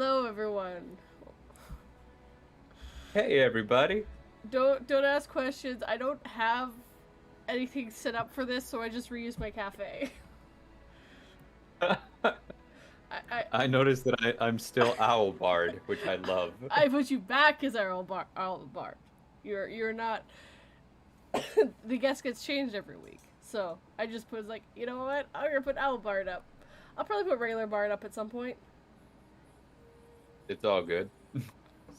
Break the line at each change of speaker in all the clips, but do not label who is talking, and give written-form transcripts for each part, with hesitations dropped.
Hello, everyone.
Hey everybody.
Don't ask questions. I don't have anything set up for this, so I just reuse my cafe. I
I noticed that I'm still Owl Bard, which I love.
I put you back as Earl Bart. You're not. The guest gets changed every week, so I just put like, you know what? I'm gonna put Owl Bart up. I'll probably put regular Bart up at some point.
It's all good.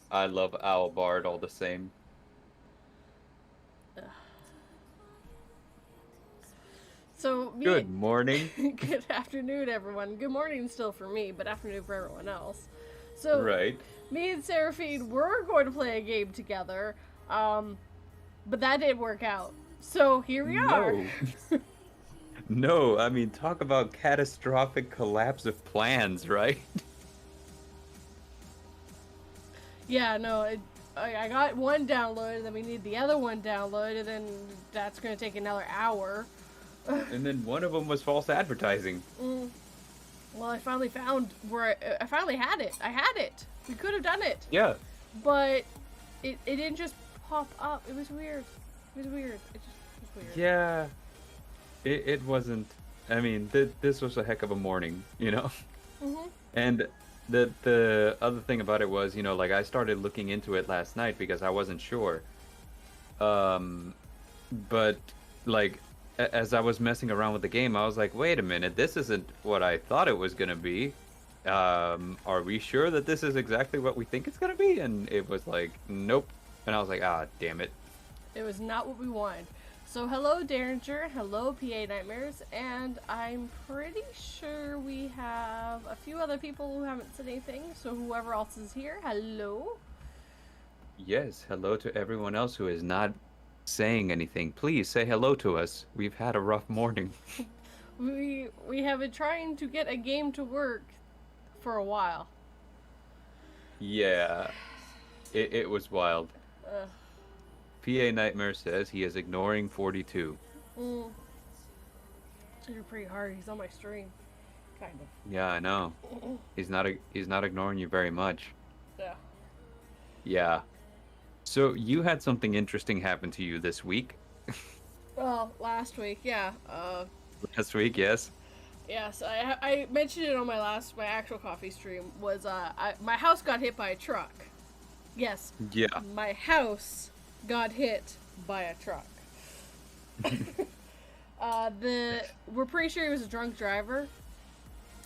I love Owl Bard all the same.
Ugh. So me,
Good morning.
good afternoon, everyone. Good morning still for me, but afternoon for everyone else. So
Right.
me and Serafin were going to play a game together, but that didn't work out. So here we are.
No. No, I mean talk about catastrophic collapse of plans, right?
Yeah, no, I got one downloaded, then we need the other one downloaded, and then that's going to take another hour.
And then one of them was false advertising.
Well, I finally found where I finally had it. I had it. We could have done it,
Yeah.
but it didn't just pop up. It was weird. It was weird. It just was weird.
Yeah. It wasn't. I mean, this was a heck of a morning, you know?
Mhm.
And the other thing about it was, like I started looking into it last night because I wasn't sure. But like as I was messing around with the game, I was like, wait a minute, this isn't what I thought it was gonna be. Are we sure that this is exactly what we think it's gonna be? And it was like, nope. And I was like, ah, damn it.
It was not what we wanted. So hello Derringer, hello PA Nightmares, and I'm pretty sure we have a few other people who haven't said anything, so whoever else is here, hello.
Yes, hello to everyone else who is not saying anything. Please say hello to us. We've had a rough morning.
We have been trying to get a game to work for a while.
Yeah, it was wild.
Ugh.
PA Nightmare says he is ignoring 42.
Mm. You're pretty hard. He's on my stream, kind of.
Yeah, I know. He's not ignoring you very much.
Yeah.
Yeah. So you had something interesting happen to you this week.
Well, last week, yeah.
Last week, yes.
Yes, I mentioned it on my actual coffee stream. Was my house got hit by a truck. Yes,
Yeah.
my house got hit by a truck. We're pretty sure he was a drunk driver.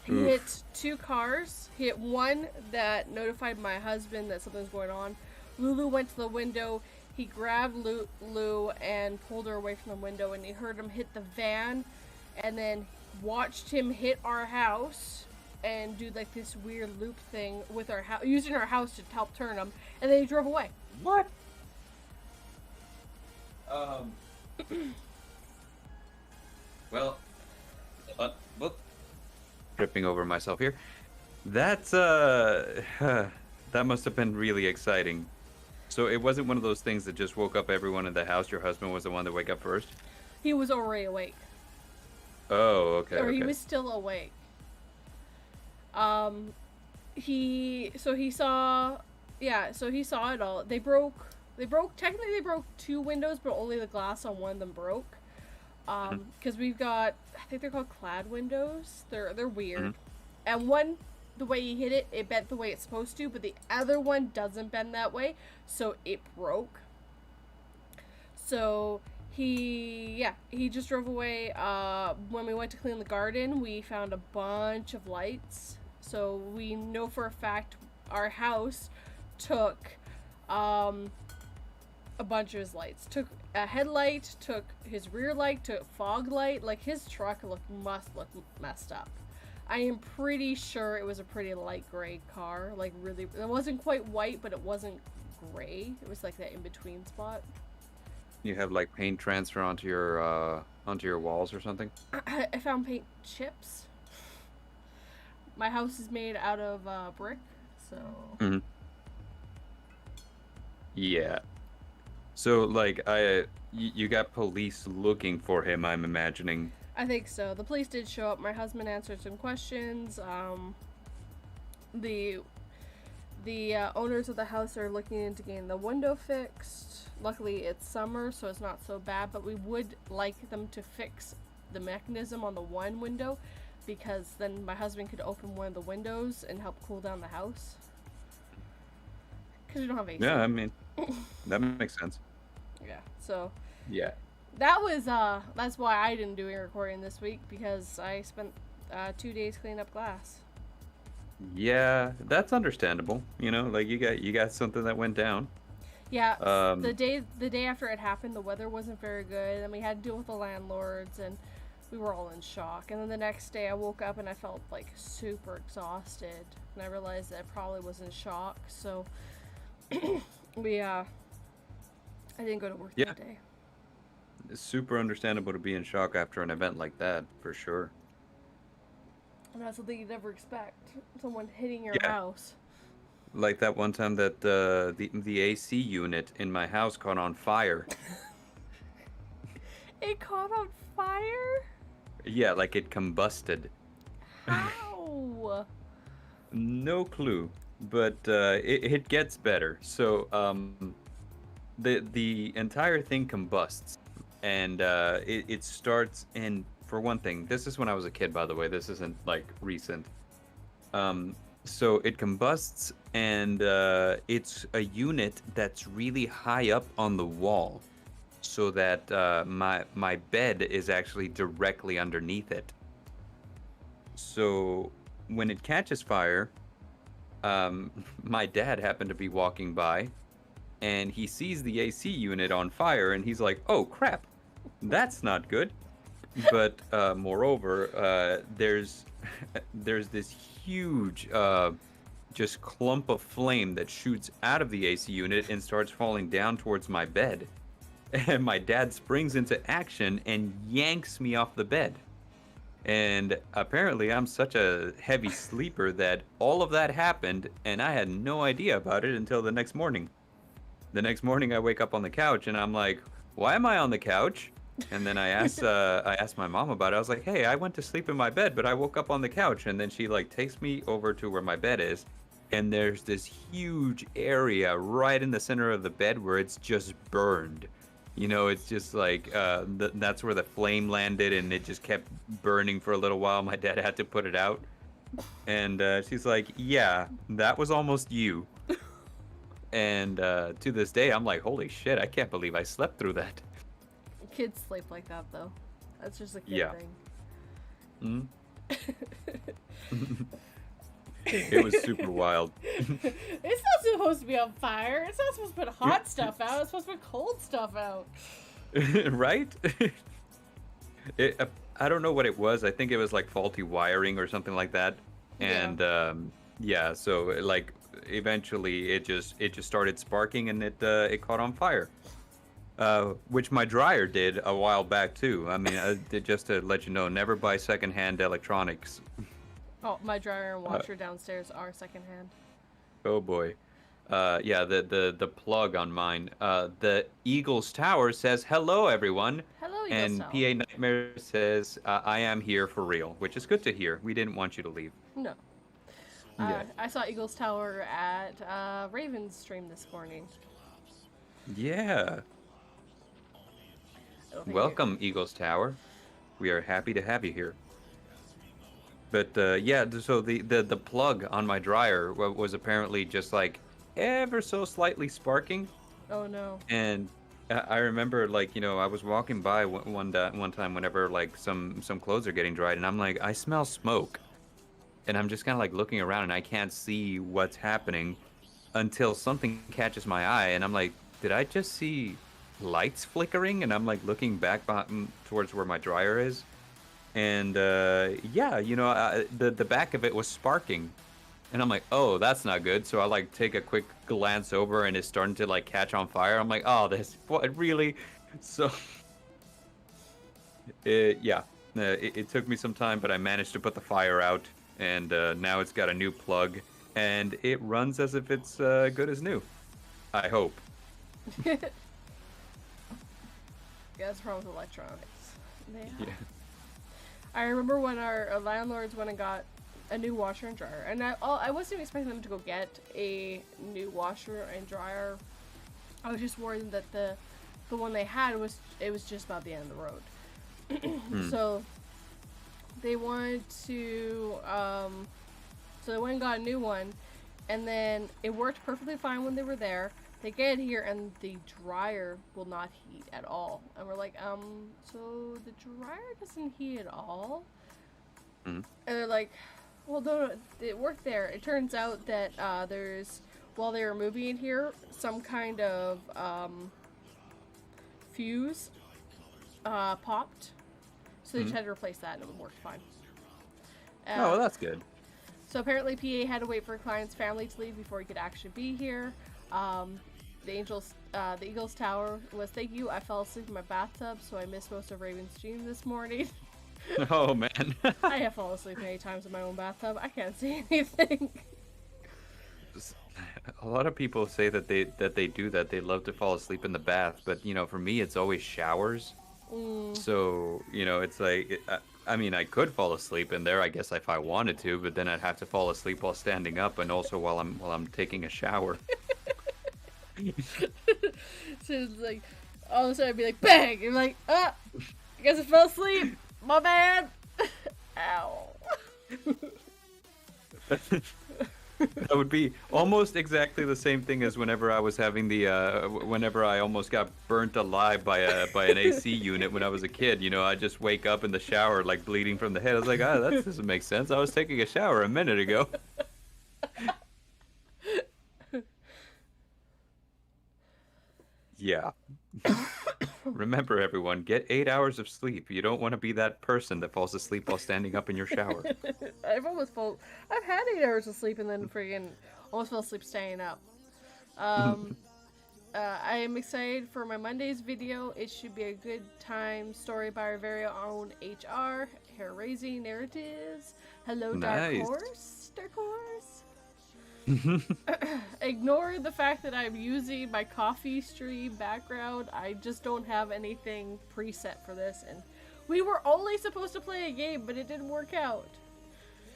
He
Oof.
hit two cars. He hit one that notified my husband that something's going on. Lulu went to the window. He grabbed Lulu and pulled her away from the window, and he heard him hit the van, and then watched him hit our house and do like this weird loop thing with our house, using our house to help turn him, and then he drove away.
What? Um. Well, well, tripping over myself here. That's that must have been really exciting. So it wasn't one of those things that just woke up everyone in the house. Your husband was the one to wake up first.
He was already awake,
Oh, okay,
or he
okay.
was still awake. He saw, yeah, so he saw it all. Technically they broke two windows, but only the glass on one of them broke. Because we've got, I think they're called clad windows. They're weird. And one, the way he hit it, it bent the way it's supposed to, but the other one doesn't bend that way, so it broke. So he just drove away. When we went to clean the garden, we found a bunch of lights. So we know for a fact our house took a bunch of his lights. Took a headlight, took his rear light, took fog light. Like, his truck must look messed up. I am pretty sure it was a pretty light gray car. Like, really, it wasn't quite white, but it wasn't gray. It was like that in-between spot.
You have like paint transfer onto your walls or something?
I found paint chips. My house is made out of brick, so...
Mm-hmm. Yeah. So like you got police looking for him, I'm imagining.
I think so. The police did show up. My husband answered some questions. The the owners of the house are looking into getting the window fixed. Luckily, it's summer, so it's not so bad, but we would like them to fix the mechanism on the one window, because then my husband could open one of the windows and help cool down the house. Because we don't have AC.
Yeah, I mean, that makes sense.
Yeah, so
Yeah.
that was, that's why I didn't do a recording this week, because I spent 2 days cleaning up glass.
Yeah, that's understandable. You know, like you got something that went down.
Yeah, the day after it happened, the weather wasn't very good, and we had to deal with the landlords, and we were all in shock. And then the next day, I woke up and I felt like super exhausted, and I realized that I probably was in shock. So I didn't go to work that day.
It's super understandable to be in shock after an event like that, for sure.
And that's something you never expect. Someone hitting your house.
Like that one time that the AC unit in my house caught on fire.
It caught on fire?
Yeah, like it combusted.
How?
No clue, but it gets better. So the entire thing combusts, and it starts. And for one thing, this is when I was a kid, by the way. This isn't like recent. So it combusts, and it's a unit that's really high up on the wall, so that my bed is actually directly underneath it. So when it catches fire, my dad happened to be walking by, and he sees the AC unit on fire, and he's like, "Oh crap, that's not good." But moreover, there's this huge just clump of flame that shoots out of the AC unit and starts falling down towards my bed. And my dad springs into action and yanks me off the bed. And apparently I'm such a heavy sleeper that all of that happened, and I had no idea about it until the next morning. The next morning I wake up on the couch and I'm like, "Why am I on the couch?" And then I asked my mom about it. I was like, "Hey, I went to sleep in my bed, but I woke up on the couch." And then she like takes me over to where my bed is, and there's this huge area right in the center of the bed where it's just burned. You know, it's just like that's where the flame landed, and it just kept burning for a little while. My dad had to put it out, and she's like, "Yeah, that was almost you." And to this day, I'm like, "Holy shit! I can't believe I slept through that."
Kids sleep like that, though. That's just a kid thing.
It was super wild.
It's not supposed to be on fire. It's not supposed to put hot stuff out. It's supposed to put cold stuff out.
Right? I don't know what it was. I think it was like faulty wiring or something like that. And so like eventually it just started sparking, and it caught on fire. Which my dryer did a while back too. I mean, just to let you know, never buy secondhand electronics.
Oh, my dryer and washer downstairs are secondhand.
Oh boy. The plug on mine. The Eagles Tower says, "Hello, everyone."
Hello, Eagles
and
Tower.
PA Nightmare says, "I am here for real," which is good to hear. We didn't want you to leave.
No. I saw Eagles Tower at Raven's stream this morning.
Yeah. Welcome, Eagles Tower. We are happy to have you here. But so the plug on my dryer was apparently just like ever so slightly sparking.
Oh no.
And I remember, like, you know, I was walking by one time whenever like some clothes are getting dried, and I'm like, I smell smoke, and I'm just kind of like looking around, and I can't see what's happening until something catches my eye, and I'm like, did I just see lights flickering? And I'm like looking back towards where my dryer is, and the back of it was sparking, and I'm like, oh, that's not good. So I like take a quick glance over, and it's starting to like catch on fire. I'm like, oh, what really? So it took me some time, but I managed to put the fire out, and now it's got a new plug, and it runs as if it's good as new. I hope.
Yeah, that's wrong with electronics. Yeah. I remember when our landlords went and got a new washer and dryer. And I wasn't expecting them to go get a new washer and dryer. I was just worried that the one they had was just about the end of the road. So they wanted to so they went and got a new one, and then it worked perfectly fine when they were there. They get here and the dryer will not heat at all. And we're like, so the dryer doesn't heat at all? And they're like, well, no, it worked there. It turns out that there's, while they were moving in here, some kind of fuse popped. So they just had to replace that and it worked fine.
Oh, well, that's good.
So apparently PA had to wait for a client's family to leave before he could actually be here. The Eagles Tower was, thank you. I fell asleep in my bathtub, so I missed most of Raven's stream this morning.
Oh, man.
I have fallen asleep many times in my own bathtub. I can't see anything.
A lot of people say that they do that. They love to fall asleep in the bath, but you know, for me, it's always showers. So you know, it's like, I mean, I could fall asleep in there, I guess, if I wanted to, but then I'd have to fall asleep while standing up, and also while I'm taking a shower.
So it's like, all of a sudden I'd be like, bang! You're like, I guess I fell asleep. My bad. Ow.
That would be almost exactly the same thing as whenever I was having whenever I almost got burnt alive by an AC unit when I was a kid. You know, I just wake up in the shower like bleeding from the head. I was like, that doesn't make sense. I was taking a shower a minute ago. Yeah. Remember, everyone, get 8 hours of sleep. You don't want to be that person that falls asleep while standing up in your shower.
I've had 8 hours of sleep and then friggin' almost fell asleep standing up. I am excited for my Monday's video. It should be a good time. Story by our very own HR. Hair-raising narratives. Hello,
Nice.
Dark Horse. Dark Horse. Ignore the fact that I'm using my coffee stream background. I just don't have anything preset for this, and we were only supposed to play a game, but it didn't work out.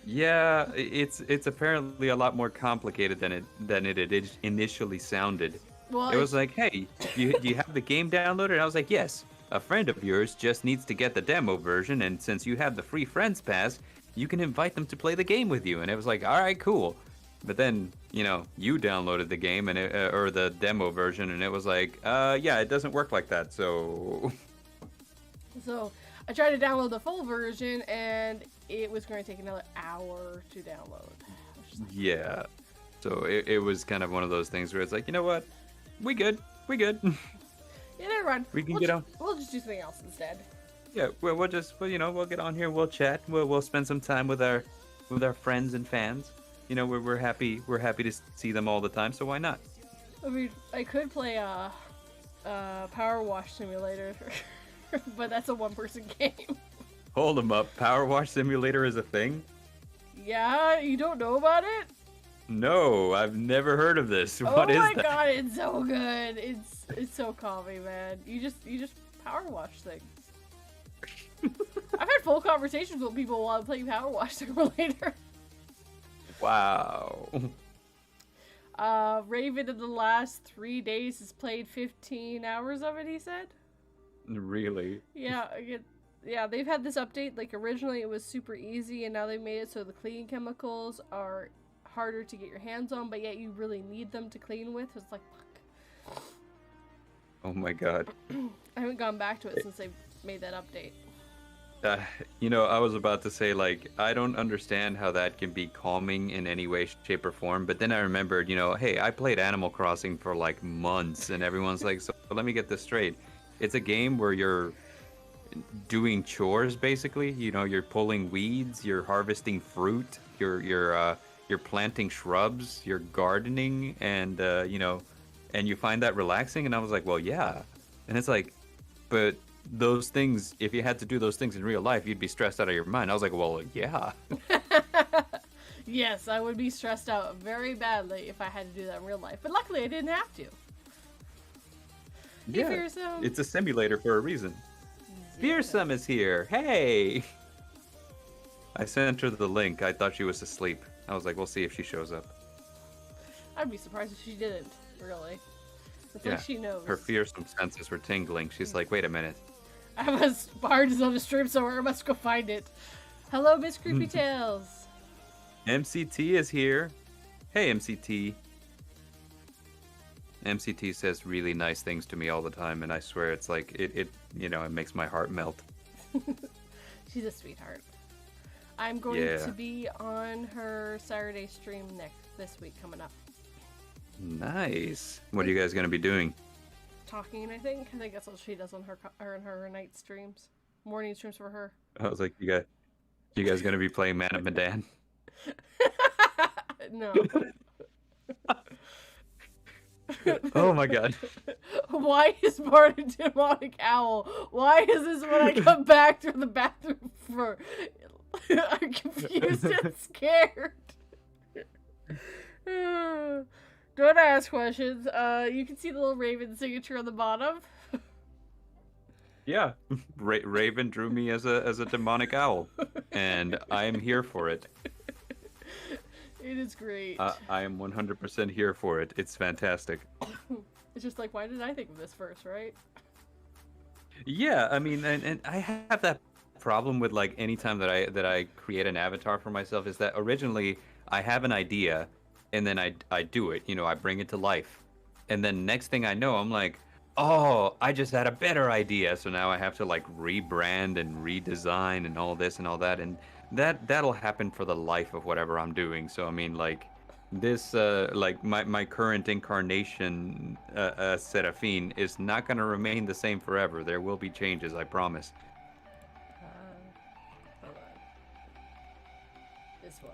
Yeah, it's apparently a lot more complicated than it initially sounded.
Well,
It was like, hey, do you have the game downloaded? And I was like, yes. A friend of yours just needs to get the demo version, and since you have the free friends pass, you can invite them to play the game with you. And it was like, all right, cool. But then, you know, you downloaded the game and or the demo version, and it was like, yeah, it doesn't work like that. So
I tried to download the full version, and it was going to take another hour to download.
Yeah. So it was kind of one of those things where it's like, you know what? We good.
Yeah, never mind.
We can get on.
We'll just do something else instead.
Yeah, we'll get on here. We'll chat. We'll spend some time with our friends and fans. You know, we're happy to see them all the time. So why not?
I mean, I could play Power Wash Simulator, but that's a one-person game.
Hold them up. Power Wash Simulator is a thing?
Yeah, you don't know about it?
No, I've never heard of this. What is that?
Oh my god, it's so good. It's so calming, man. You just power wash things. I've had full conversations with people while I'm playing Power Wash Simulator.
Wow.
Raven in the last 3 days has played 15 hours of it, he said.
Really?
Yeah, they've had this update. Like, originally it was super easy, and now they made it so the cleaning chemicals are harder to get your hands on, but yet you really need them to clean with. It's like, fuck.
Oh my god.
I haven't gone back to it since they made that update.
You know, I was about to say, like, I don't understand how that can be calming in any way, shape, or form. But then I remembered, you know, hey, I played Animal Crossing for like months, and everyone's like, so let me get this straight. It's a game where you're doing chores, basically. You know, you're pulling weeds, you're harvesting fruit, you're planting shrubs, you're gardening, and you know, and you find that relaxing. And I was like, well, yeah. And it's like, but those things, if you had to do those things in real life, you'd be stressed out of your mind. I was like, well, yeah.
Yes, I would be stressed out very badly if I had to do that in real life. But luckily, I didn't have to. Hey,
Yeah,
Fearsome.
it's a simulator for a reason. Fearsome is here. Hey. I sent her the link. I thought she was asleep. I was like, we'll see if she shows up.
I'd be surprised if she didn't, really. It's
Yeah,
like she knows.
her fearsome senses were tingling. She's like, wait a minute.
I must, Bard is on the stream somewhere, I must go find it. Hello, Miss Creepy Tales.
MCT is here. Hey, MCT. MCT says really nice things to me all the time, and I swear it's like, it makes my heart melt.
She's a sweetheart. I'm going to be on her Saturday stream this week coming up.
Nice. What are you guys going to be doing?
Talking, I think. I think that's what she does on her night streams. Morning streams for her.
I was like, you guys going to be playing Man of Medan?
No.
Oh my god.
Why is Bart a demonic owl? Why is this when I come back to the bathroom for... I'm confused and scared. Don't ask questions. You can see the little Raven signature on the bottom.
Yeah, Raven drew me as a demonic owl, and I am here for it.
It is great.
I am 100% here for it. It's fantastic.
It's just like, why did I think of this first, right?
Yeah, I mean, and I have that problem with like any time that I create an avatar for myself is that originally I have an idea, and then I do it. I bring it to life, and then next thing I know, I'm like, oh, I just had a better idea. So now I have to like rebrand and redesign and all this and all that, and that'll happen for the life of whatever I'm doing. So I mean, like this, like my current incarnation, Serafin, is not gonna remain the same forever. There will be changes, I promise.
Hold on. This one.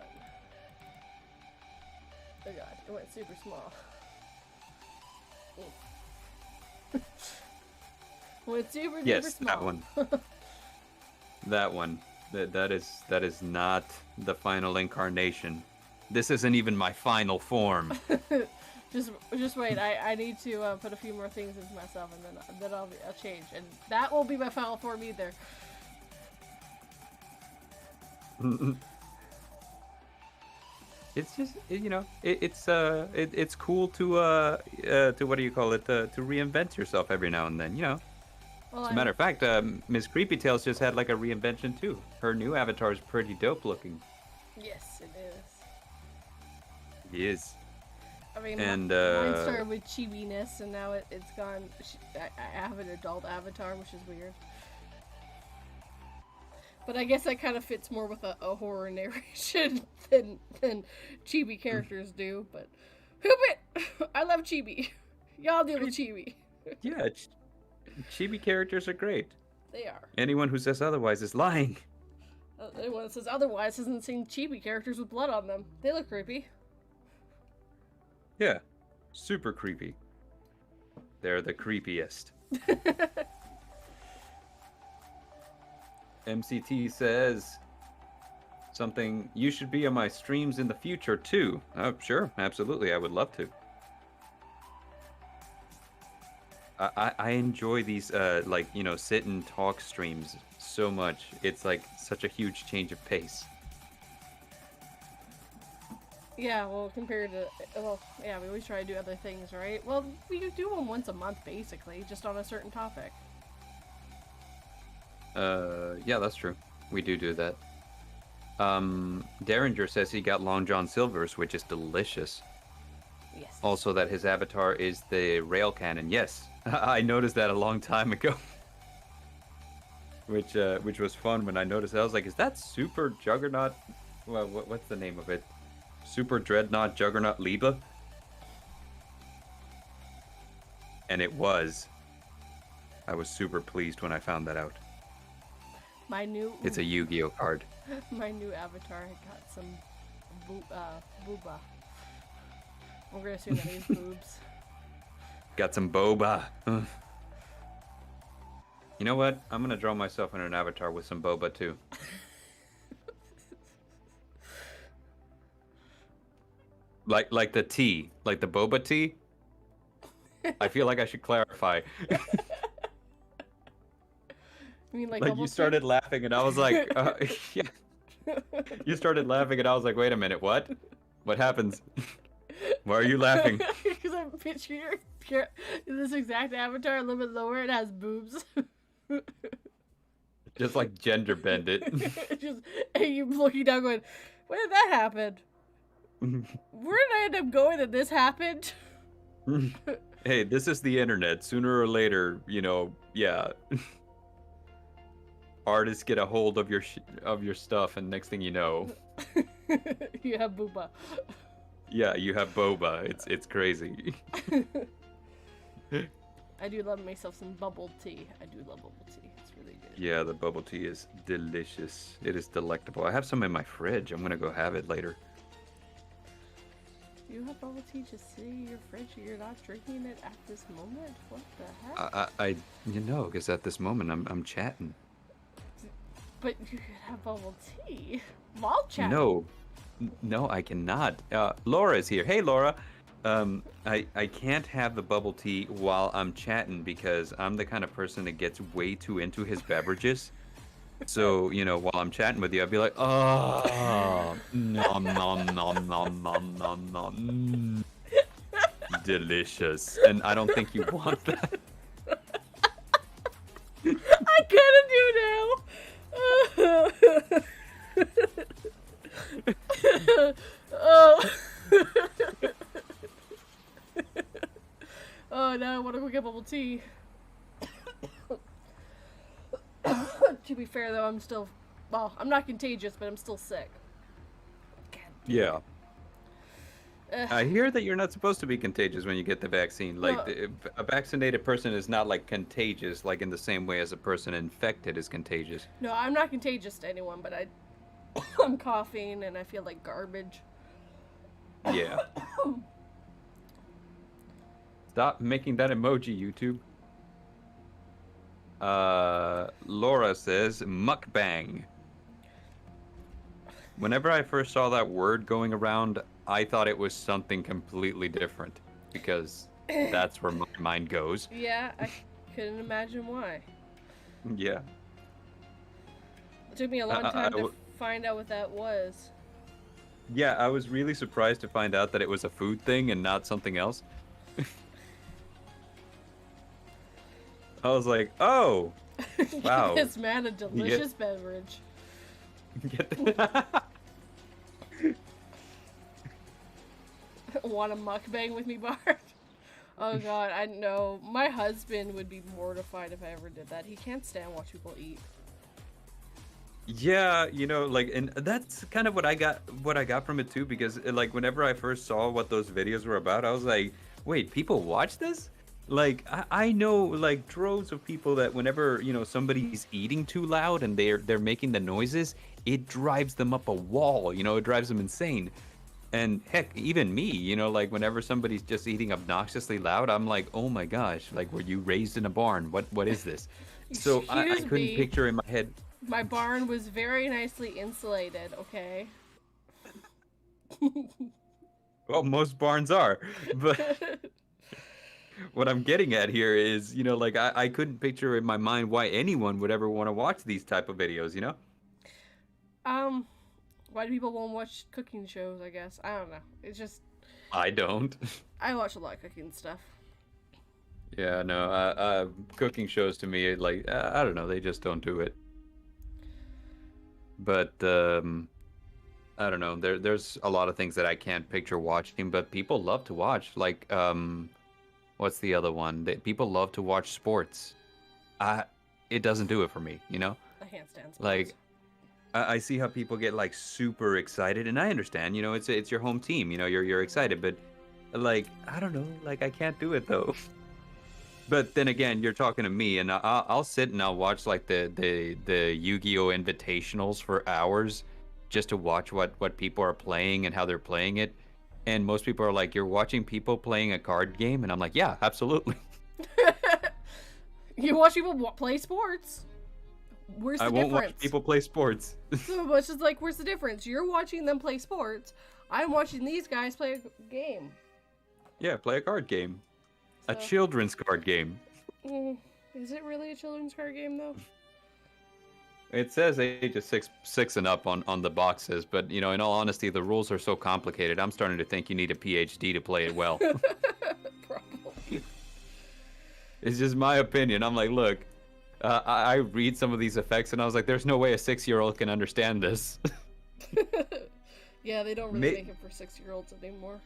Oh god, it went super small. Went super
Yes,
small.
that one. That one. That is not the final incarnation. This isn't even my final form.
just wait. I need to put a few more things into myself, and then I'll change, and that won't be my final form either.
It's just it's cool to what do you call it, to reinvent yourself every now and then,
Well,
As a matter of fact, Miss Creepy Tails just had like a reinvention too. Her new avatar is pretty dope looking.
Yes, it is.
He is.
I mean,
And
mine started with chibiness, and now it's gone. I have an adult avatar, which is weird. But I guess that kind of fits more with a horror narration than chibi characters do. But hoop it! I love chibi. Y'all deal with chibi.
Yeah, chibi characters are great.
They are.
Anyone who says otherwise is lying.
Anyone that says otherwise hasn't seen chibi characters with blood on them. They look creepy.
Yeah, super creepy. They're the creepiest. MCT says something, you should be on my streams in the future too. Oh, sure, absolutely, I would love to. I enjoy these like, sit and talk streams so much. It's like such a huge change of pace.
Yeah, well, compared to, yeah, we always try to do other things, right? Well, we do them once a month, basically, just on a certain topic.
Yeah, that's true. We do that. Derringer says he got Long John Silver's, which is delicious.
Yes.
Also that his avatar is the rail cannon. Yes, I noticed that a long time ago. Which was fun when I noticed it. I was like, is that Super Juggernaut? Well, what's the name of it? Super Dreadnought Juggernaut Liba? And it was. I was super pleased when I found that out.
My new...
It's a Yu-Gi-Oh card.
My new avatar got some booba. I'm gonna assume that means boobs.
Got some boba. Ugh. You know what? I'm gonna draw myself in an avatar with some boba too. like the tea, like the boba tea. I feel like I should clarify.
You mean like
you started laughing, and I was like, yeah. You started laughing, and I was like, wait a minute, what? What happens? Why are you laughing?
Because I'm picturing your this exact avatar a little bit lower. It has boobs.
Just like gender bend it.
Just and you looking down, going, "When did that happen? Where did I end up going that this happened?"
Hey, this is the internet. Sooner or later, yeah. Artists get a hold of your stuff, and next thing you know,
You have booba.
yeah, you have boba. It's crazy.
I do love myself some bubble tea. I do love bubble tea. It's really good.
Yeah, the bubble tea is delicious. It is delectable. I have some in my fridge. I'm gonna go have it later.
You have bubble tea just sitting in your fridge and you're not drinking it at this moment? What the heck?
I because at this moment I'm chatting.
But you could have bubble tea while chatting.
No, I cannot. Laura is here. Hey, Laura. I can't have the bubble tea while I'm chatting because I'm the kind of person that gets way too into his beverages. So, while I'm chatting with you, I'd be like, oh, nom, nom, nom, nom, nom, nom, nom. Delicious. And I don't think you want that.
I kind of do now. Oh. Oh, now I want to go get bubble tea. To be fair, though, I'm not contagious, but I'm still sick.
Yeah. I hear that you're not supposed to be contagious when you get the vaccine. Like, a vaccinated person is not, like, contagious, like, in the same way as a person infected is contagious.
No, I'm not contagious to anyone, but I'm coughing and I feel like garbage.
Yeah. Stop making that emoji, YouTube. Laura says mukbang. Whenever I first saw that word going around, I thought it was something completely different because that's where my mind goes.
Yeah, I couldn't imagine why.
Yeah.
It took me a long time to find out what that was.
Yeah, I was really surprised to find out that it was a food thing and not something else. I was like, oh, wow.
This man a delicious beverage. Want a mukbang with me, Bart? Oh god, I know. My husband would be mortified if I ever did that. He can't stand watch people eat.
Yeah, and that's kind of what I got from it too, because like whenever I first saw what those videos were about, I was like, wait, people watch this? Like I know like droves of people that whenever somebody's eating too loud and they're making the noises, it drives them up a wall. It drives them insane. And heck, even me, like whenever somebody's just eating obnoxiously loud, I'm like, oh my gosh, like were you raised in a barn? What is this? So I couldn't picture in my head.
My barn was very nicely insulated. Okay.
Well, most barns are, but. What I'm getting at here is, like I couldn't picture in my mind why anyone would ever want to watch these type of videos,
Why do people won't watch cooking shows, I guess? I don't know. It's just...
I don't.
I watch a lot of cooking stuff.
Yeah, no, cooking shows to me, like, I don't know, they just don't do it. But, I don't know, there's a lot of things that I can't picture watching, but people love to watch, like, what's the other one? People love to watch sports. It doesn't do it for me,
I can't stand sports.
Like, I see how people get like super excited, and I understand, it's your home team, you're excited, but like I don't know, like I can't do it though. But then again, you're talking to me, and I'll sit and I'll watch like the Yu-Gi-Oh invitationals for hours just to watch what people are playing and how they're playing it. And most people are like, you're watching people playing a card game? And I'm like, yeah, absolutely.
You watch people play sports. Where's the difference?
I won't watch people play sports.
So it's just like, where's the difference? You're watching them play sports. I'm watching these guys play a game.
Yeah, play a card game.
So,
a children's card game.
Is it really a children's card game, though?
it says ages six and up on the boxes, but in all honesty, the rules are so complicated. I'm starting to think you need a PhD to play it well.
Probably.
It's just my opinion. I'm like, look, I read some of these effects, and I was like, there's no way a 6-year-old can understand this.
Yeah, they don't really make it for 6-year-olds anymore.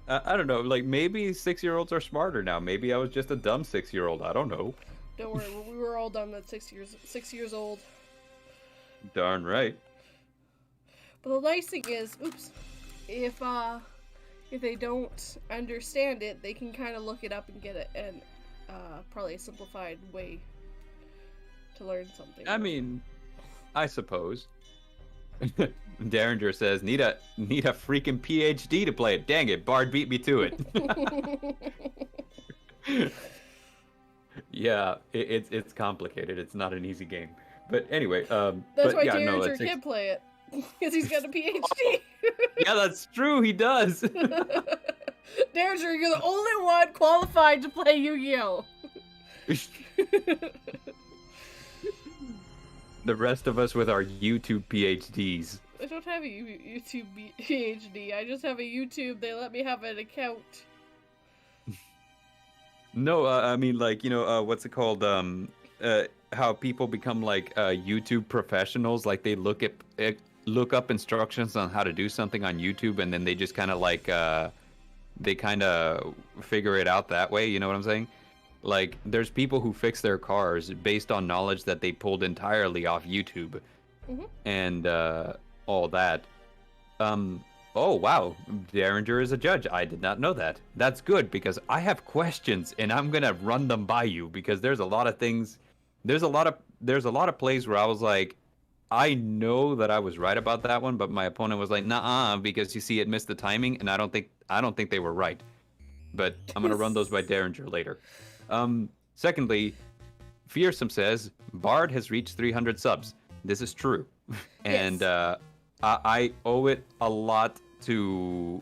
I don't know. Like, maybe 6-year-olds are smarter now. Maybe I was just a dumb 6-year-old. I don't know.
Don't worry, we were all dumb at 6 years old.
Darn right.
But the nice thing is, if they don't understand it, they can kind of look it up and get it, and probably a simplified way to learn something.
I mean, I suppose. Derringer says, need a freaking PhD to play it. Dang it, Bard beat me to it. Yeah, it's complicated. It's not an easy game. But anyway,
that's why Derringer can't play it, because he's got a PhD.
Yeah, that's true. He does.
Derringer, you're the only one qualified to play Yu-Gi-Oh!
The rest of us with our YouTube PhDs.
I don't have a YouTube PhD. I just have a YouTube. They let me have an account. No,
I mean, like, what's it called? How people become like YouTube professionals. Like, they look up instructions on how to do something on YouTube, and then they just kind of like they kind of figure it out that way. You know what I'm saying? Like, there's people who fix their cars based on knowledge that they pulled entirely off YouTube, and all that. Oh, wow. Derringer is a judge. I did not know that. That's good, because I have questions, and I'm going to run them by you, because there's a lot of things. There's a lot of plays where I was like, I know that I was right about that one, but my opponent was like, nah, because you see, it missed the timing, and I don't think they were right. But I'm going to run those by Derringer later. Secondly, Fearsome says, Bard has reached 300 subs. This is true. And I owe it a lot to...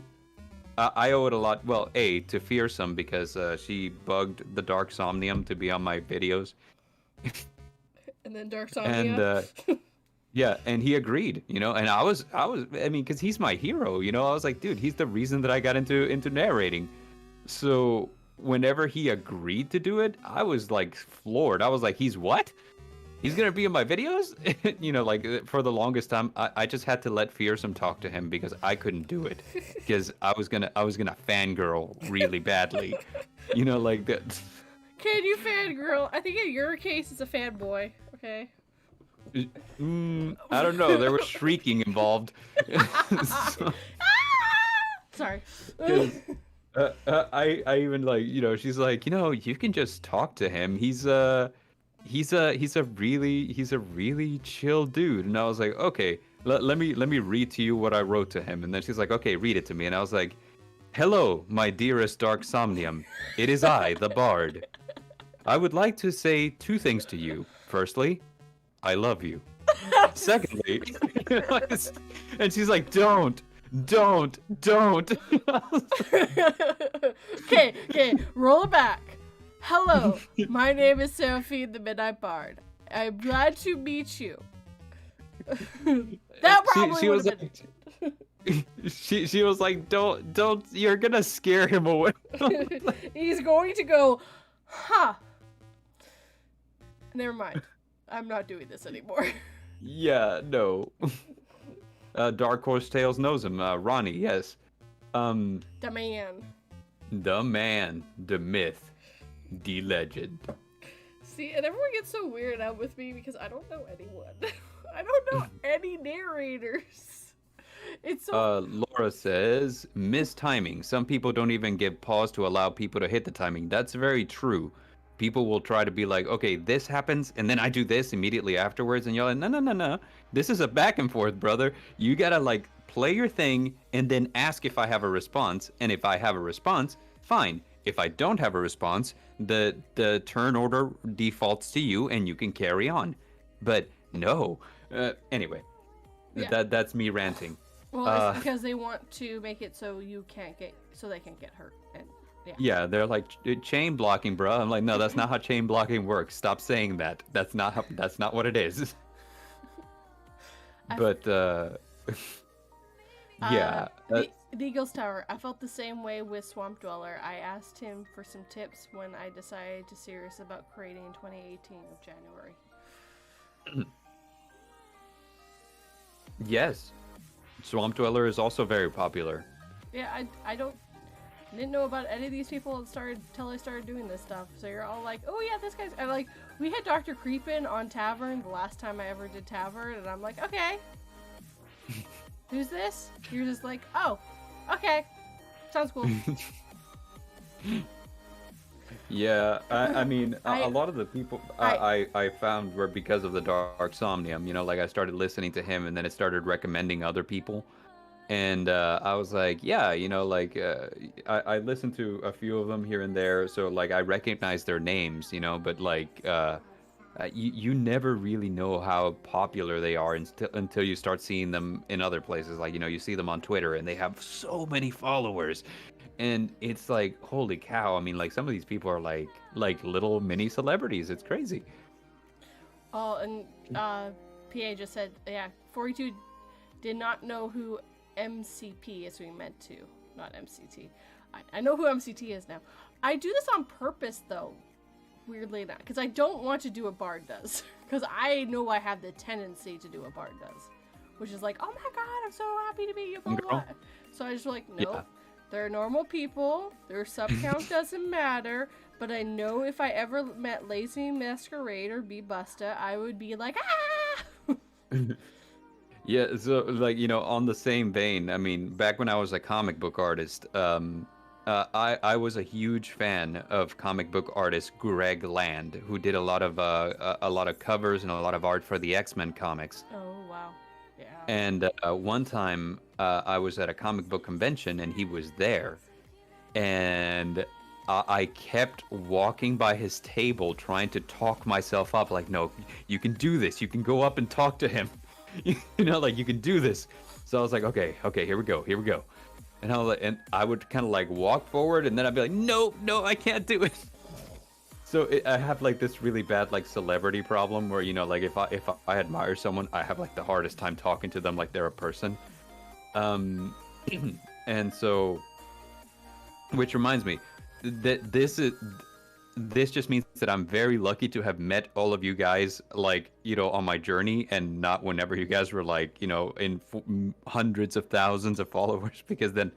well, A, to Fearsome, because she bugged the Dark Somnium to be on my videos.
And then Dark Somnium.
And, yeah, and he agreed, and I mean, because he's my hero, I was like, dude, he's the reason that I got into narrating. So whenever he agreed to do it, I was like floored. I was like, he's what? He's gonna be in my videos? Like, for the longest time, I just had to let Fearsome talk to him, because I couldn't do it, because I was gonna fangirl really badly, like that.
Can you fangirl? I think in your case, it's a fanboy. Okay.
I don't know. There was shrieking involved.
Sorry.
I even, like, she's like, you can just talk to him. He's a really chill dude. And I was like, okay, let me read to you what I wrote to him. And then she's like, okay, read it to me. And I was like, hello, my dearest Dark Somnium. It is I, the Bard. I would like to say 2 things to you. Firstly, I love you. Secondly, and she's like, don't.
Okay, roll it back. Hello, my name is Serafin, the Midnight Bard. I'm glad to meet you. That probably would have been...
She was like, don't, you're gonna scare him away.
He's going to go, huh. Never mind. I'm not doing this anymore.
Yeah, no. Dark Horse Tales knows him. Ronnie, yes.
The man.
The man. The myth. The legend.
See, and everyone gets so weirded out with me because I don't know anyone. I don't know any narrators. It's so...
Laura says, mistiming. Some people don't even give pause to allow people to hit the timing. That's very true. People will try to be like, okay, this happens, and then I do this immediately afterwards, and you're like, no. This is a back and forth, brother. You gotta, like, play your thing, and then ask if I have a response, and if I have a response, fine. If I don't have a response, the turn order defaults to you, and you can carry on. But no. Anyway,
yeah.
That's me ranting.
Well, it's because they want to make it so they can't get hurt, and
yeah, they're like, chain blocking, bro. I'm like, no, that's not how chain blocking works. Stop saying that. That's not what it is. But yeah,
The Eagles Tower. I felt the same way with Swamp Dweller. I asked him for some tips when I decided to serious about creating in 2018 of January.
yes, Swamp Dweller is also very popular.
Yeah, I didn't know about any of these people until I started doing this stuff. So you're all like, oh yeah, this guy's. I like. We had Dr. Creepin on Tavern the last time I ever did Tavern, and I'm like, okay, who's this? You're just like, oh, okay, sounds cool.
Yeah, I mean, a lot of the people I found were because of the Dark Somnium. You know, like I started listening to him, and then it started recommending other people. And I was like, yeah, you know, like I listened to a few of them here and there, so like I recognize their names, you know, but like you never really know how popular they are until you start seeing them in other places. Like, you know, you see them on Twitter and they have so many followers, and it's like, holy cow! I mean, like some of these people are like little mini celebrities. It's crazy.
Oh, and PA just said, yeah, 42 did not know who MCP is, we meant to, not MCT. I know who MCT is now. I do this on purpose, though, weirdly enough, because I don't want to do what Bard does. Because I know I have the tendency to do what Bard does, which is like, oh my god, I'm so happy to meet you, blah, blah, blah. So I just like, nope, yeah. They're normal people, their sub count doesn't matter, but I know if I ever met Lazy Masquerade or B Busta, I would be like, ah!
Yeah, so like, you know, on the same vein, I mean, back when I was a comic book artist, I was a huge fan of comic book artist Greg Land, who did a lot of covers and a lot of art for the X-Men comics.
Oh wow, yeah.
And one time I was at a comic book convention and he was there, and I kept walking by his table trying to talk myself up, like, no, you can do this, you can go up and talk to him. You know, like, you can do this. So I was like, okay, here we go. And I would kind of like walk forward, and then I'd be like, no, I can't do it. So I have like this really bad like celebrity problem where, you know, like if I admire someone, I have like the hardest time talking to them like they're a person. And so, which reminds me that this just means that I'm very lucky to have met all of you guys, like, you know, on my journey, and not whenever you guys were like, you know, in hundreds of thousands of followers, because then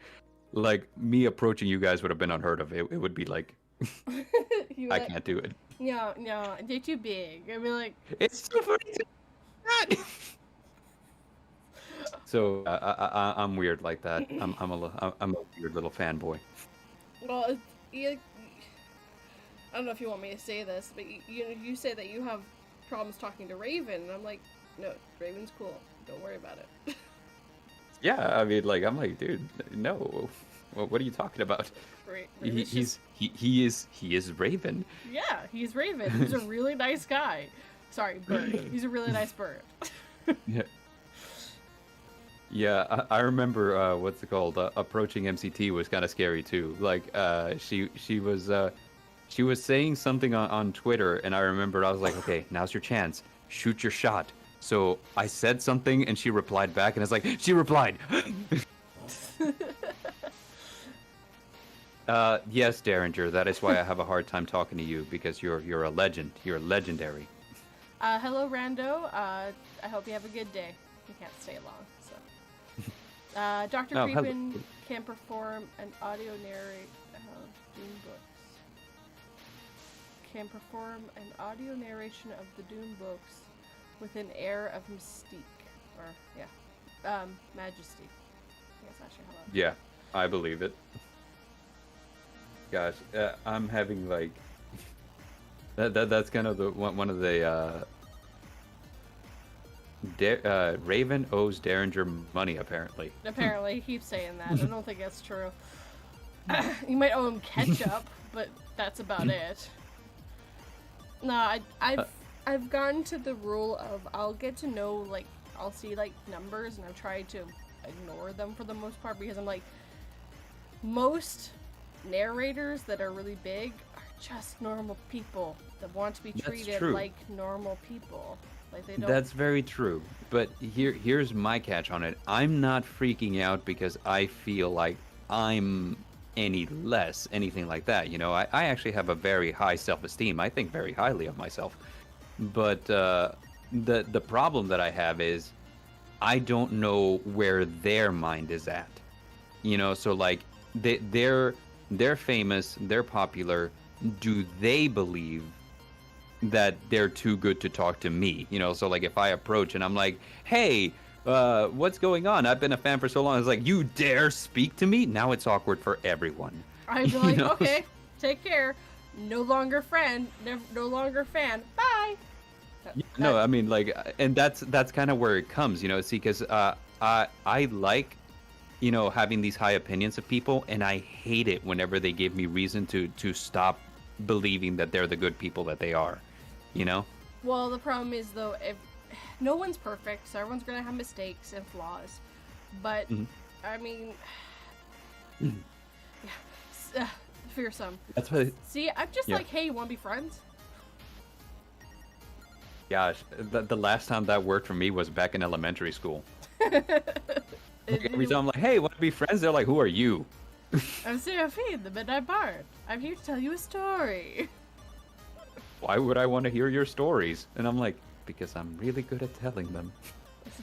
like me approaching you guys would have been unheard of. It would be like, I can't do it.
No, they're too big. I'd be like,
it's too funny. So I'm weird like that. I'm a weird little fanboy.
Well, I don't know if you want me to say this, but you say that you have problems talking to Raven, and I'm like, no, Raven's cool. Don't worry about it.
Yeah, I mean, like, I'm like, dude, no. What are you talking about? He is Raven.
Yeah, he's Raven. He's a really nice guy. Sorry, bird. He's a really nice bird.
Yeah. Yeah, I remember what's it called? Approaching MCT was kind of scary too. Like, she was saying something on Twitter, and I remember I was like, okay, now's your chance. Shoot your shot. So I said something, and she replied back, and it's like, she replied. Yes, Derringer, that is why I have a hard time talking to you, because you're a legend. You're legendary.
Hello, Rando. I hope you have a good day. You can't stay long, so. Dr. Creepin can perform an audio narrate Doom books. Can perform an audio narration of the Doom books with an air of mystique, or majesty. I guess that's actually how that.
Yeah, I believe it. Gosh, I'm having like that's kind of the one of the Raven owes Derringer money, apparently.
Apparently, he keeps saying that. I don't think that's true. You might owe him ketchup, but that's about it. No, I've gotten to the rule of I'll get to know, like, I'll see like numbers, and I've tried to ignore them for the most part, because I'm like, most narrators that are really big are just normal people that want to be
That's
treated
true.
like normal people. Like they don't.
That's very true. But here's my catch on it. I'm not freaking out because I feel like I'm any less, anything like that. You know, I actually have a very high self-esteem. I think very highly of myself. But the problem that I have is I don't know where their mind is at. You know, so like they're famous, they're popular. Do they believe that they're too good to talk to me? You know, so like if I approach and I'm like, hey, what's going on? I've been a fan for so long. It's like, you dare speak to me? Now it's awkward for everyone.
I'd be
You
like,
know?
okay, take care. No longer friend. No longer fan. Bye.
No, I mean, like, and that's kind of where it comes, you know, see, because I like, you know, having these high opinions of people, and I hate it whenever they give me reason to stop believing that they're the good people that they are, you know?
Well, the problem is though, if no one's perfect, so everyone's gonna have mistakes and flaws. But I mean, yeah, fearsome.
That's what.
See, I'm just
Yeah.
like, hey, you want to be friends?
Gosh, the last time that worked for me was back in elementary school. Like, every time I'm like, hey, want to be friends? They're like, who are you?
I'm Serafin, the Midnight Bard. I'm here to tell you a story.
Why would I want to hear your stories? And I'm like, because I'm really good at telling them.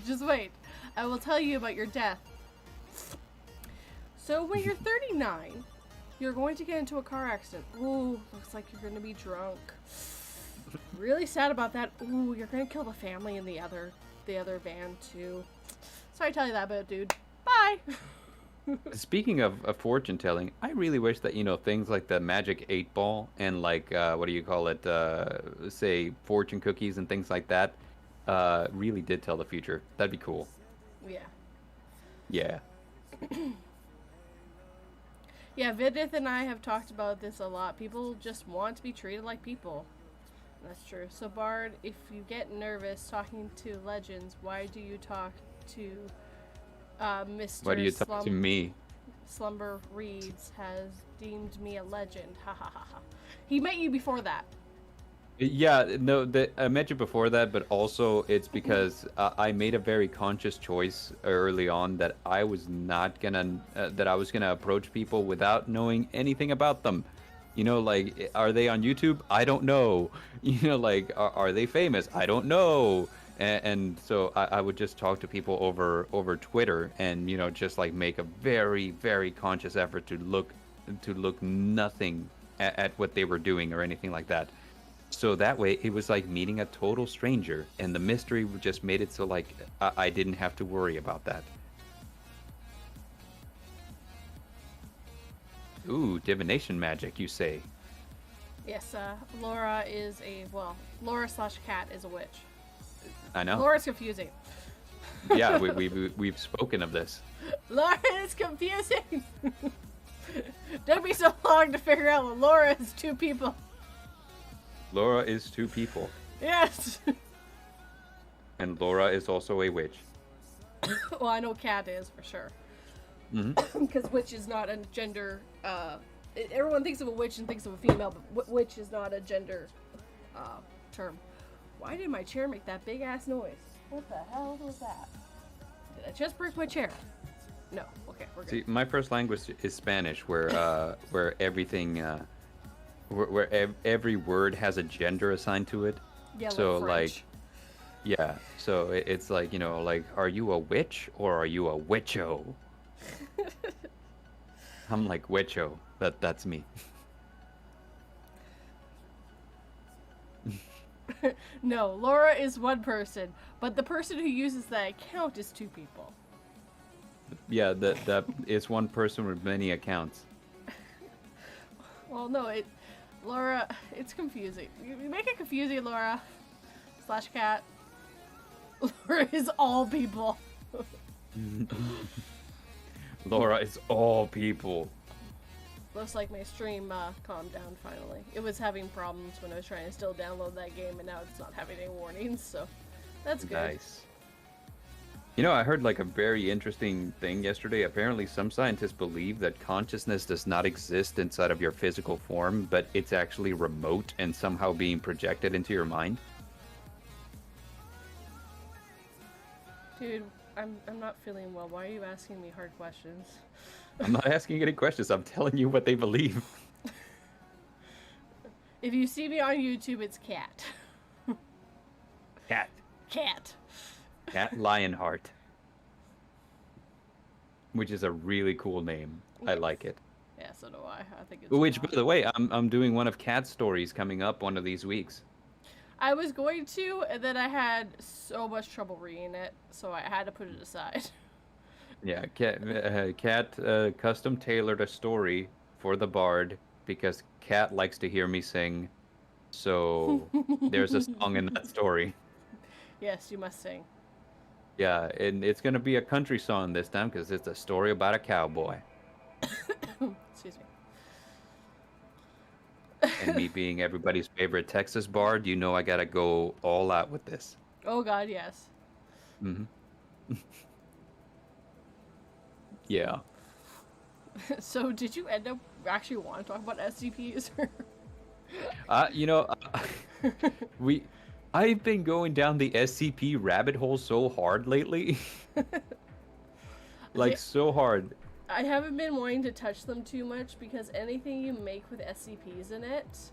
Just wait. I will tell you about your death. So when you're 39, you're going to get into a car accident. Ooh, looks like you're going to be drunk. Really sad about that. Ooh, you're going to kill the family in the other van too. Sorry to tell you that, but dude, bye.
Speaking of fortune telling, I really wish that, you know, things like the magic 8 ball and like what do you call it, say fortune cookies and things like that, really did tell the future. That'd be cool.
Yeah.
Yeah.
Yeah, Vidith and I have talked about this a lot. People just want to be treated like people. That's true. So Bard, if you get nervous talking to legends, why do you talk to Mr.
Why do you talk to me?
Slumber Reeds has deemed me a legend. Ha ha ha ha. He met you before that.
Yeah, no, I met you before that, but also it's because I made a very conscious choice early on that I was not gonna, that I was gonna approach people without knowing anything about them. You know, like, are they on YouTube? I don't know. You know, like, are they famous? I don't know. And so I would just talk to people over Twitter, and, you know, just like make a very, very conscious effort to look nothing at what they were doing or anything like that. So that way it was like meeting a total stranger, and the mystery just made it so like I didn't have to worry about that. Ooh, divination magic, you say?
Yes, Laura is Laura/Cat is a witch.
I know.
Laura's confusing.
Yeah, we've spoken of this.
Laura is confusing. Took me so long to figure out what Laura is. Two people.
Laura is two people,
Yes.
and Laura is also a witch.
Well, I know Cat is for sure.
Mm-hmm.
Because witch is not a gender. Everyone thinks of a witch and thinks of a female, but witch is not a gender term. Why did my chair make that big ass noise? What the hell was that? Did I just break my chair? No. Okay, we're good.
See, my first language is Spanish, where everything, where every word has a gender assigned to it.
Yeah,
So
French.
like, yeah. So it's like, you know, like, are you a witch or are you a witcho? I'm like witcho. That's me.
No, Laura is one person, but the person who uses that account is two people.
Yeah, that is one person with many accounts.
Well, no, Laura, it's confusing. You make it confusing, Laura. /Cat. Laura is all people.
Laura is all people.
Looks like my stream calmed down finally. It was having problems when I was trying to still download that game, and now it's not having any warnings, so that's good.
Nice. You know, I heard like a very interesting thing yesterday. Apparently, some scientists believe that consciousness does not exist inside of your physical form, but it's actually remote and somehow being projected into your mind.
Dude, I'm not feeling well. Why are you asking me hard questions?
I'm not asking any questions. I'm telling you what they believe.
If you see me on YouTube, it's Cat.
Cat.
Cat.
Cat Lionheart. Which is a really cool name. I like it.
Yeah, so do I. I think it's
Which,
cool.
by the way, I'm doing one of Cat's stories coming up one of these weeks.
I was going to, and then I had so much trouble reading it, so I had to put it aside.
Yeah, Cat custom tailored a story for the Bard because Cat likes to hear me sing. So there's a song in that story.
Yes, you must sing.
Yeah, and it's gonna be a country song this time because it's a story about a cowboy.
Excuse me.
And me being everybody's favorite Texas Bard, you know I gotta go all out with this.
Oh God, yes.
Hmm. Yeah.
So, did you end up actually want to talk about SCPs?
You know, I've been going down the SCP rabbit hole so hard lately. Like, so hard.
I haven't been wanting to touch them too much because anything you make with SCPs in it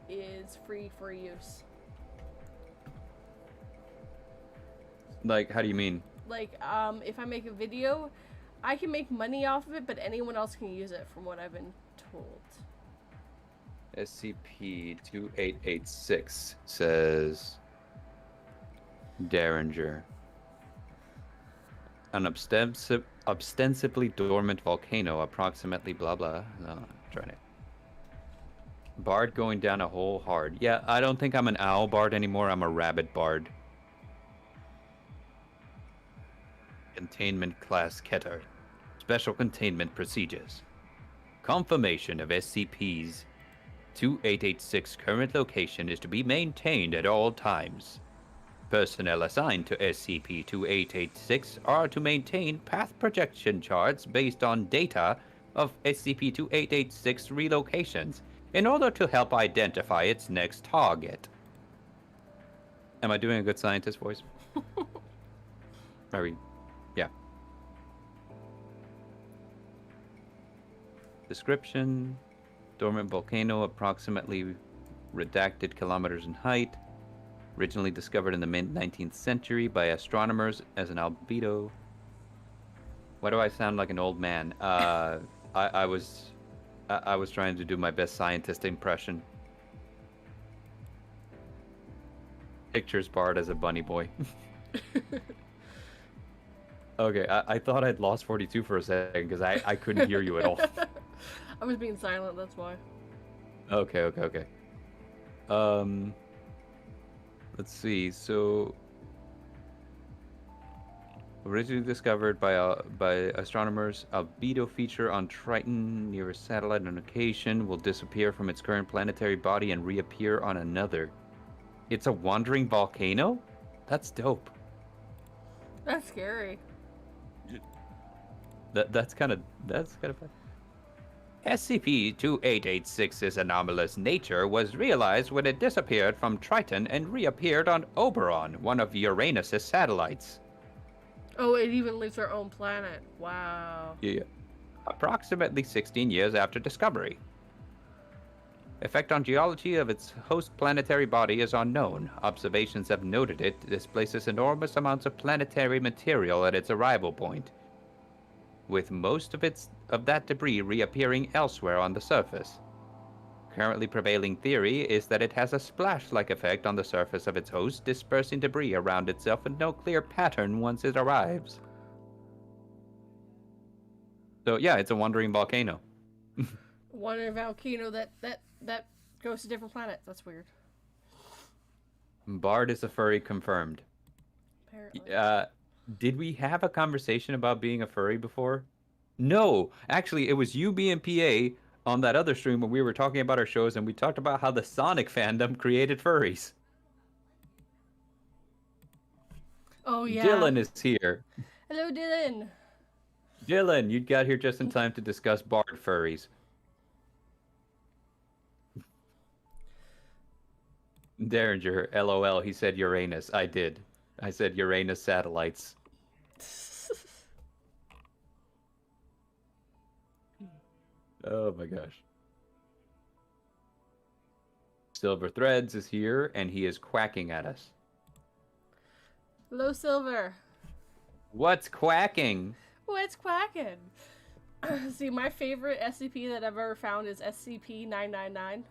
is free for use.
Like, how do you mean?
Like, if I make a video, I can make money off of it, but anyone else can use it, from what I've been told.
SCP-2886 says Derringer. An ostensibly dormant volcano, approximately blah blah. No, I'm trying to. Bard going down a hole hard. Yeah, I don't think I'm an owl bard anymore. I'm a rabbit bard. Containment class Keter. Special containment procedures. Confirmation of SCP's 2886 current location is to be maintained at all times. Personnel assigned to SCP-2886 are to maintain path projection charts based on data of SCP-2886 relocations in order to help identify its next target. Am I doing a good scientist voice? Are we? Yeah. Description. Dormant volcano, approximately redacted kilometers in height. Originally discovered in the mid-19th century by astronomers as an albedo. Why do I sound like an old man? I was trying to do my best scientist impression. Pictures Bard as a bunny boy. Okay, I thought I'd lost 42 for a second because I couldn't hear you at all.
I was being silent, that's why.
Okay. Let's see. So, originally discovered by astronomers, albedo feature on Triton near a satellite on occasion will disappear from its current planetary body and reappear on another. It's a wandering volcano? That's dope.
That's scary.
That's kind of fun. SCP-2886's anomalous nature was realized when it disappeared from Triton and reappeared on Oberon, one of Uranus's satellites.
Oh, it even leaves our own planet. Wow.
Yeah. Approximately 16 years after discovery. Effect on geology of its host planetary body is unknown. Observations have noted it displaces enormous amounts of planetary material at its arrival point, with most of that debris reappearing elsewhere on the surface. Currently prevailing theory is that it has a splash-like effect on the surface of its host, dispersing debris around itself with no clear pattern once it arrives. So yeah, it's a wandering volcano.
Wandering volcano that goes to different planets. That's weird.
Bard is a furry confirmed.
Apparently.
Did we have a conversation about being a furry before? No, actually, it was you, me, and PA on that other stream when we were talking about our shows, and we talked about how the Sonic fandom created furries.
Oh yeah.
Dylan is here.
Hello, Dylan.
Dylan, you got here just in time to discuss bard furries. Derringer, LOL, he said Uranus. I did. I said Uranus satellites. Oh my gosh. Silver Threads is here, and he is quacking at us.
Hello, Silver.
What's quacking?
What's quacking? See, my favorite SCP that I've ever found is SCP-999.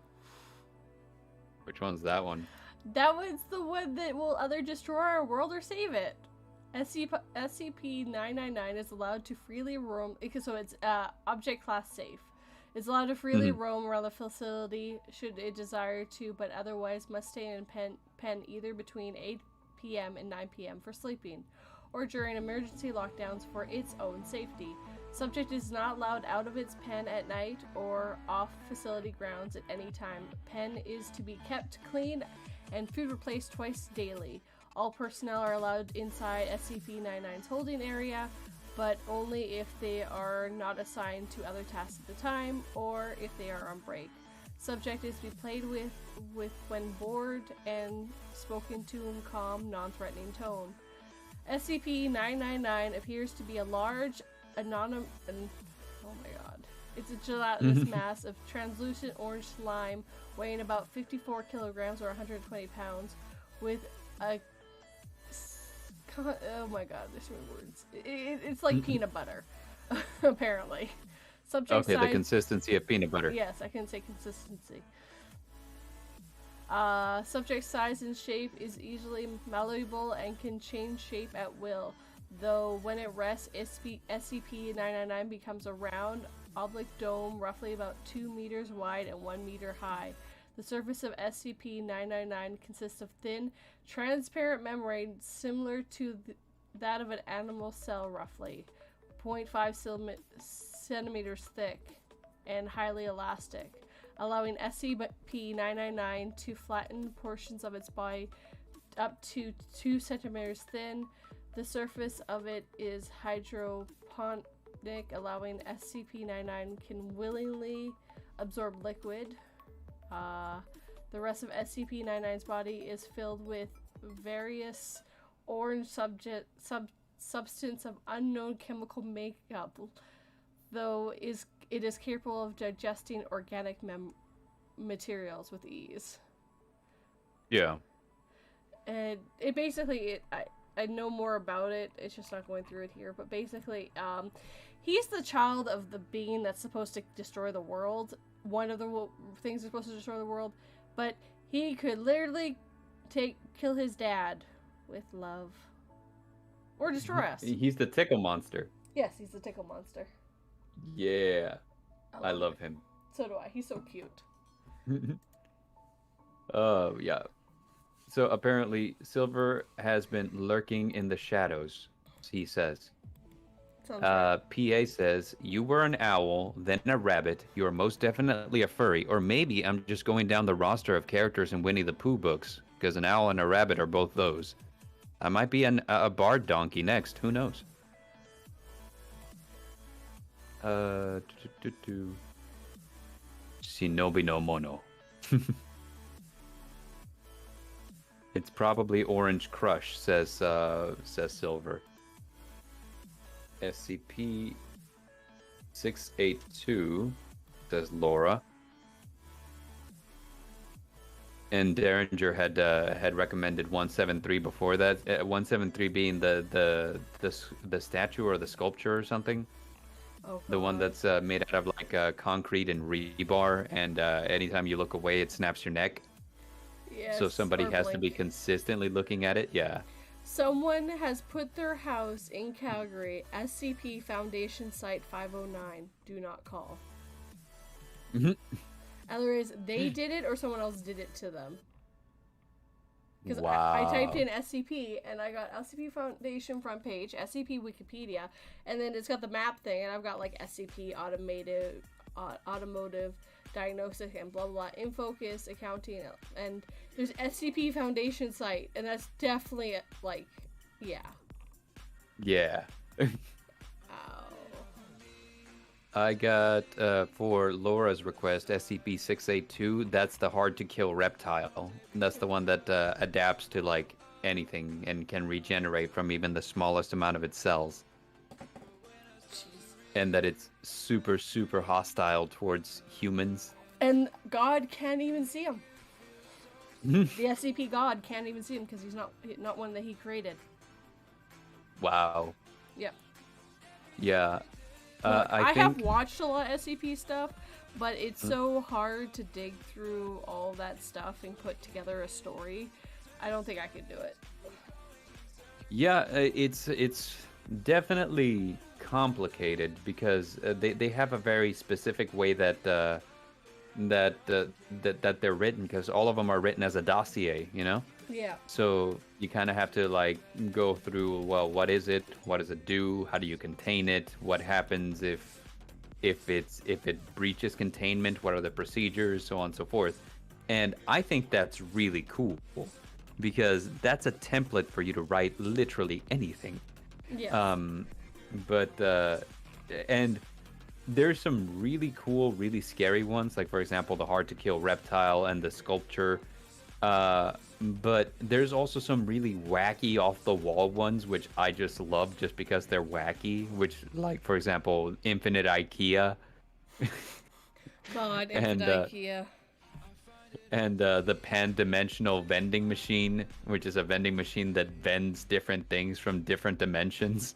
Which one's that one?
That one's the one that will either destroy our world or save it. SCP-999 is allowed to freely roam, so it's object class safe. It's allowed to freely roam around the facility should it desire to, but otherwise must stay in pen either between 8 p.m. and 9 p.m. for sleeping, or during emergency lockdowns for its own safety. Subject is not allowed out of its pen at night or off facility grounds at any time. Pen is to be kept clean and food replaced twice daily. All personnel are allowed inside SCP-99's holding area, but only if they are not assigned to other tasks at the time or if they are on break. Subject is to be played with when bored and spoken to in calm, non-threatening tone. SCP-999 appears to be a large, oh my god. It's a gelatinous mass of translucent orange slime weighing about 54 kilograms or 120 pounds with a... Oh my god, there's so many words. It's like peanut butter, apparently. Subject
okay,
size...
the consistency of peanut butter.
Yes, I can say consistency. Subject size and shape is easily malleable and can change shape at will, though when it rests, SCP-999 becomes a round, oblique dome roughly about 2 meters wide and 1 meter high. The surface of SCP-999 consists of thin, transparent membrane similar to that of an animal cell roughly, 0.5 centimeters thick, and highly elastic, allowing SCP-999 to flatten portions of its body up to 2 centimeters thin. The surface of it is hydroponic, allowing SCP-99 can willingly absorb liquid. The rest of SCP-99's body is filled with various orange substance of unknown chemical makeup, though it is capable of digesting organic materials with ease.
Yeah.
And it basically, I know more about it, it's just not going through it here, but basically, he's the child of the being that's supposed to destroy the world. One of the things that's supposed to destroy the world, but he could literally kill his dad with love. Or destroy us.
He's the tickle monster.
Yes, he's the tickle monster.
Yeah. I love him.
So do I. He's so cute.
Oh, yeah. So apparently, Silver has been lurking in the shadows, he says. PA says, you were an owl, then a rabbit. You are most definitely a furry. Or maybe I'm just going down the roster of characters in Winnie the Pooh books, because an owl and a rabbit are both those. I might be a bard donkey next. Who knows? Shinobi no Mono. It's probably Orange Crush, says Silver. SCP-682, says Laura. And Derringer had recommended 173 before that. 173 being the statue or the sculpture or something.
Oh,
the one that's made out of like concrete and rebar, and anytime you look away, it snaps your neck.
Yes,
so somebody has to be consistently looking at it. Yeah.
Someone has put their house in Calgary, SCP Foundation Site 509. Do not call. Either is they did it or someone else did it to them. Because I typed in SCP and I got SCP Foundation front page, SCP Wikipedia, and then it's got the map thing, and I've got like SCP Automotive Diagnostic and blah blah blah, in focus, accounting, and there's SCP Foundation Site, and that's definitely like Yeah.
Yeah.
Ow.
I got, for Laura's request, SCP-682. That's the hard-to-kill reptile. That's the one that adapts to, like, anything and can regenerate from even the smallest amount of its cells.
Jeez.
And that it's super, super hostile towards humans.
And God can't even see him. The SCP God can't even see him because he's not one that he created.
Wow.
Yep.
Yeah.
Look, I
think...
have watched a lot of SCP stuff, but it's so hard to dig through all that stuff and put together a story. I don't think I could do it.
Yeah, it's definitely complicated because they have a very specific way that they're written, because all of them are written as a dossier, you know?
Yeah.
So you kind of have to like go through, well, what is it? What does it do? How do you contain it? What happens if it breaches containment? What are the procedures? So on and so forth. And I think that's really cool because that's a template for you to write literally anything.
Yeah.
And there's some really cool, really scary ones, like for example the hard to kill reptile and the sculpture. But there's also some really wacky off the wall ones which I just love just because they're wacky, which, like, for example, Infinite IKEA.
God,
and
Infinite IKEA.
and the pan-dimensional vending machine, which is a vending machine that vends different things from different dimensions.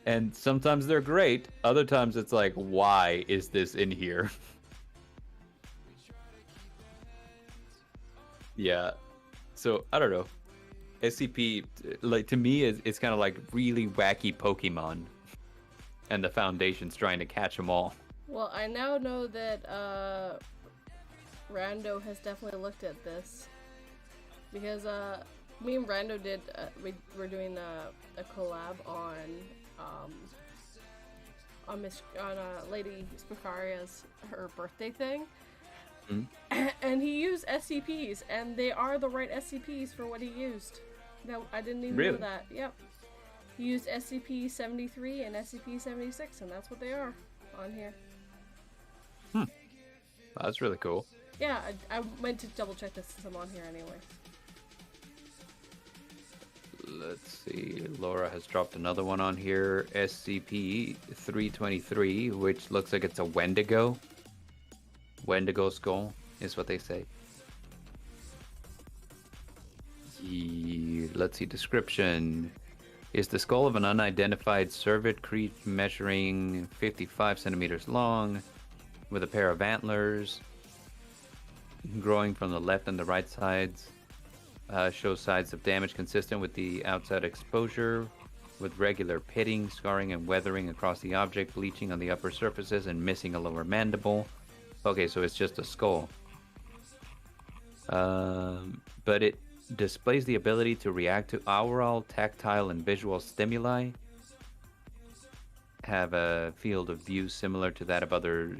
And sometimes they're great, other times it's like, why is this in here? Yeah. So, I don't know. SCP, like, to me, it's kind of like really wacky Pokemon. And the Foundation's trying to catch them all.
Well, I now know that Rando has definitely looked at this. Because me and Rando did, we're doing a collab on Lady Spicaria's, her birthday thing. Mm-hmm. And he used SCPs, and they are the right SCPs for what he used. No, I didn't even know that. Yep. He used SCP-73 and SCP-76, and that's what they are on here.
That's really cool.
Yeah, I meant to double check this since I'm on here anyway.
Let's see, Laura has dropped another one on here, SCP-323, which looks like it's a Wendigo. Wendigo skull is what they say. Let's see, description. Is the skull of an unidentified cervid creature measuring 55 centimeters long, with a pair of antlers growing from the left and the right sides. Shows signs of damage consistent with the outside exposure, with regular pitting, scarring, and weathering across the object, bleaching on the upper surfaces, and missing a lower mandible. Okay, so it's just a skull. But it displays the ability to react to aural, tactile, and visual stimuli. Have a field of view similar to that of other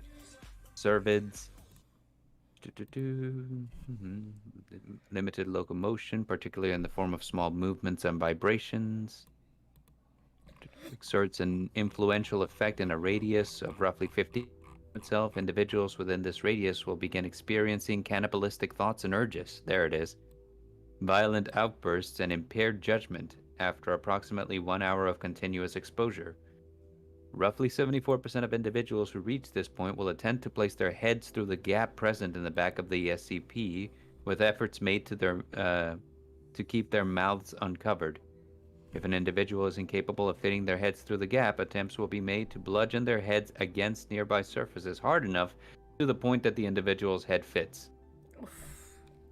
cervids. Limited locomotion, particularly in the form of small movements and vibrations. Exerts an influential effect in a radius of roughly 50 itself. Individuals within this radius will begin experiencing cannibalistic thoughts and urges. There it is. Violent outbursts and impaired judgment after approximately 1 hour of continuous exposure. Roughly 74% of individuals who reach this point will attempt to place their heads through the gap present in the back of the SCP, with efforts made to keep their mouths uncovered. If an individual is incapable of fitting their heads through the gap, attempts will be made to bludgeon their heads against nearby surfaces hard enough to the point that the individual's head fits.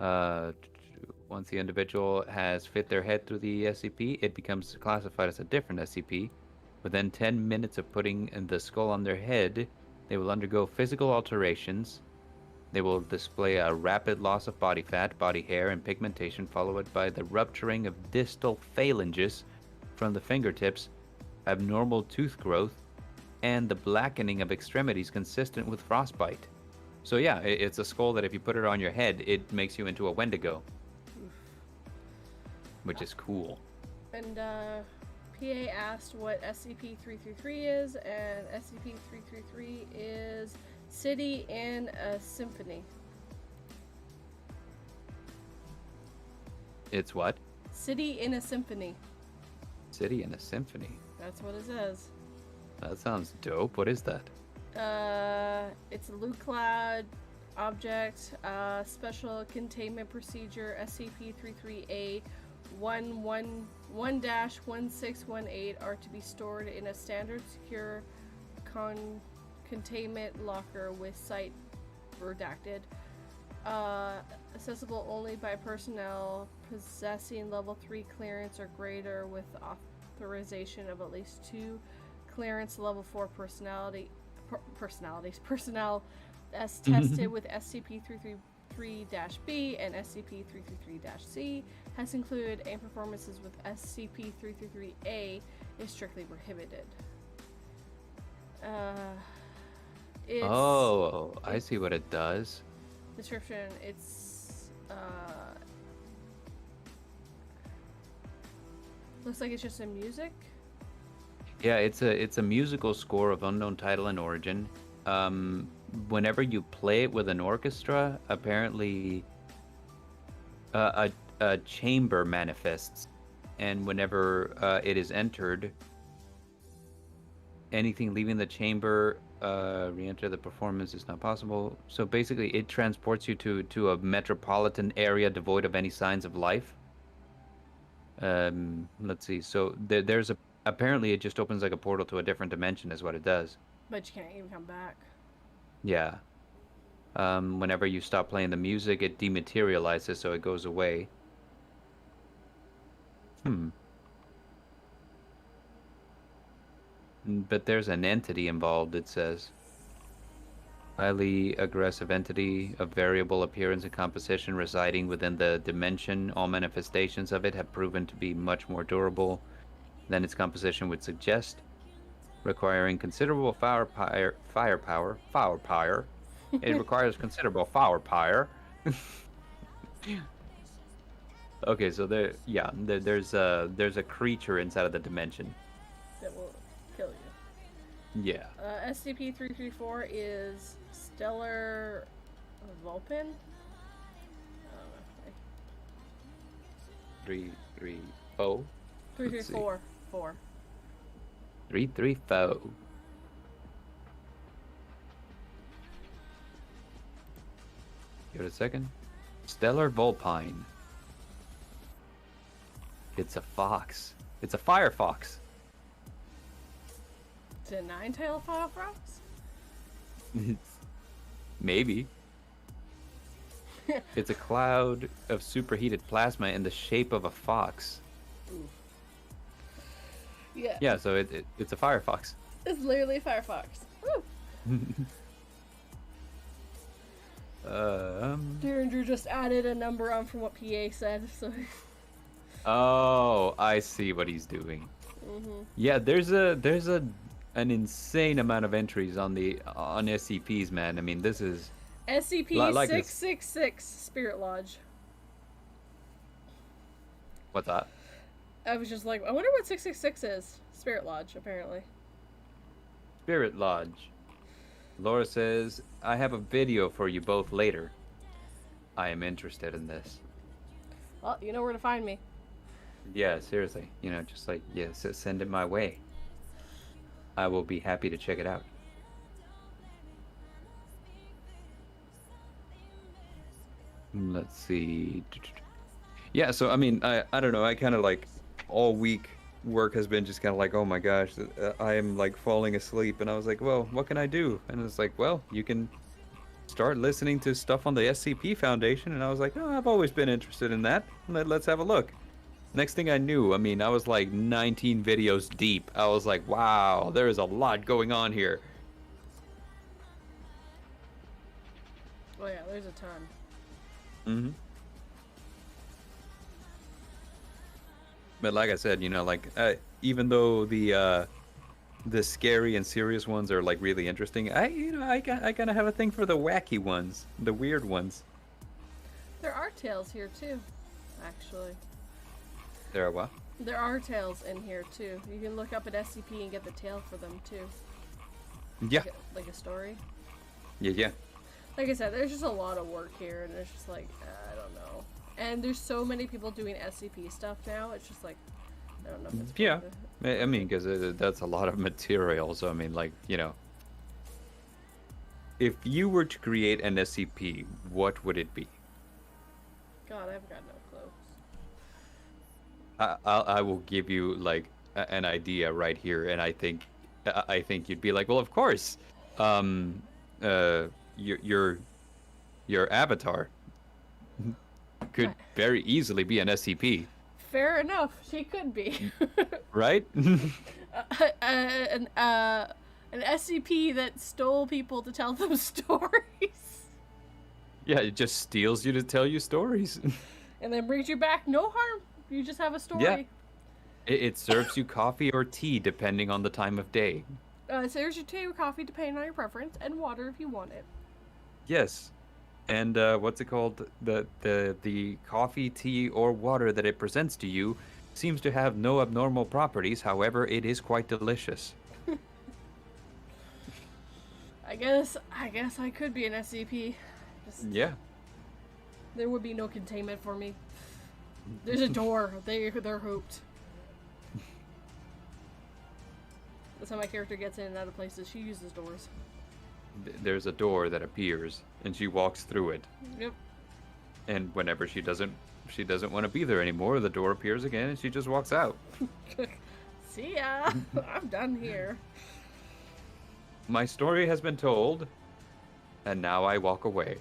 Once the individual has fit their head through the SCP, it becomes classified as a different SCP. Within 10 minutes of putting the skull on their head, they will undergo physical alterations. They will display a rapid loss of body fat, body hair, and pigmentation, followed by the rupturing of distal phalanges from the fingertips, abnormal tooth growth, and the blackening of extremities consistent with frostbite. So yeah, it's a skull that if you put it on your head, it makes you into a Wendigo. Which is cool.
And PA asked what SCP-333 is, and SCP-333 is City in a Symphony.
It's what?
City in a Symphony.
City in a Symphony.
That's what it says.
That sounds dope. What is that?
It's a loot cloud object, special containment procedure, SCP-33A 1-1618 are to be stored in a standard secure containment locker with site redacted. Accessible only by personnel possessing level 3 clearance or greater with authorization of at least 2 clearance level 4 personnel as tested with SCP-333-B and SCP-333-C has included, and performances with SCP-333-A is strictly prohibited.
I see what it does.
Description, it's looks like it's just some music.
Yeah, it's a musical score of unknown title and origin. Whenever you play it with an orchestra, apparently a chamber manifests, and whenever it is entered, anything leaving the chamber re-enter the performance is not possible. So basically, it transports you to a metropolitan area devoid of any signs of life. Let's see. So there's a apparently it just opens like a portal to a different dimension, is what it does.
But you can't even come back.
Yeah. Whenever you stop playing the music, it dematerializes, so it goes away. But there's an entity involved, it says. Highly aggressive entity of variable appearance and composition residing within the dimension. All manifestations of it have proven to be much more durable than its composition would suggest, requiring considerable firepower. It requires considerable firepower. Okay, so there's a creature inside of the dimension
That will kill you.
Yeah.
SCP-334 is Stellar Vulpin.
334.
334. 4.
334. Give it a second. Stellar Vulpine. It's a fox. It's a firefox.
Is it a 9-tailed firefox?
Maybe. It's a cloud of superheated plasma in the shape of a fox.
Ooh. Yeah.
Yeah, so it's a firefox.
It's literally a firefox. Woo! Derringer just added a number on from what PA said, so.
Oh, I see what he's doing.
Mm-hmm.
Yeah, there's an insane amount of entries on SCPs, man. I mean, this is
SCP-666 Spirit Lodge.
What's that?
I was just like, I wonder what 666 is. Spirit Lodge, apparently.
Spirit Lodge. Laura says, I have a video for you both later. I am interested in this.
Well, you know where to find me.
Yeah, seriously. Just like, send it my way. I will be happy to check it out. Let's see. Yeah, so I mean, I don't know. I kind of like all week work has been just kind of like, oh my gosh, I am like falling asleep. And I was like, well, what can I do? And it's like, well, you can start listening to stuff on the SCP Foundation. And I was like, oh, I've always been interested in that. Let's have a look. Next thing I knew, I mean, I was like 19 videos deep. I was like, wow, there is a lot going on here.
Oh yeah, there's a ton.
Mm-hmm. But like I said, even though the scary and serious ones are like really interesting, I kind of have a thing for the wacky ones, the weird ones.
There are tales here too, actually.
There are what?
There are tails in here too. You can look up at SCP and get the tail for them too.
Yeah.
Like a story.
Yeah.
Like I said, there's just a lot of work here, and it's just like, I don't know. And there's so many people doing SCP stuff now, it's just like, I don't know if it's
Yeah.
worth it.
I mean, because that's a lot of material. So, I mean, like, you know, if you were to create an SCP, what would it be?
God, I've got no clue.
I will give you like an idea right here, and I think you'd be like, well, of course, your avatar could very easily be an SCP,
Fair enough, she could be.
right?
An SCP that stole people to tell them stories.
Yeah, it just steals you to tell you stories.
And then brings you back no harm. You just have a story.
Yeah. It serves you coffee or tea depending on the time of day.
Serves you tea or coffee depending on your preference, and water if you want it.
Yes. And what's it called? The coffee, tea, or water that it presents to you seems to have no abnormal properties. However, it is quite delicious.
I guess I could be an SCP.
Yeah.
There would be no containment for me. There's a door. They're hooped. That's how my character gets in and out of places. She uses doors.
There's a door that appears, and she walks through it.
Yep.
And whenever she doesn't want to be there anymore, the door appears again, and she just walks out.
See ya. I'm done here.
My story has been told, and now I walk away.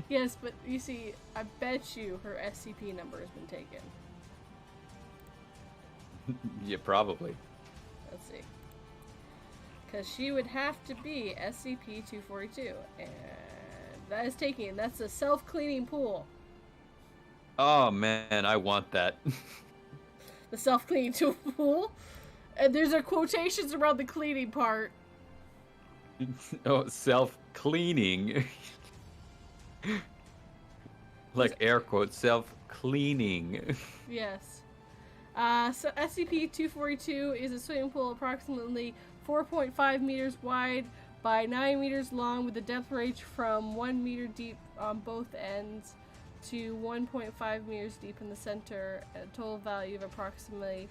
Yes, but you see, I bet you her SCP number has been taken.
Yeah, probably.
Let's see. Because she would have to be SCP-242. And that is taken. That's a self-cleaning pool.
Oh, man, I want that.
The self-cleaning pool? And there's a quotations around the cleaning part.
Oh, self-cleaning. Like air quotes, self-cleaning.
Yes. So SCP-242 is a swimming pool approximately 4.5 meters wide by 9 meters long with a depth range from 1 meter deep on both ends to 1.5 meters deep in the center, at a total value of approximately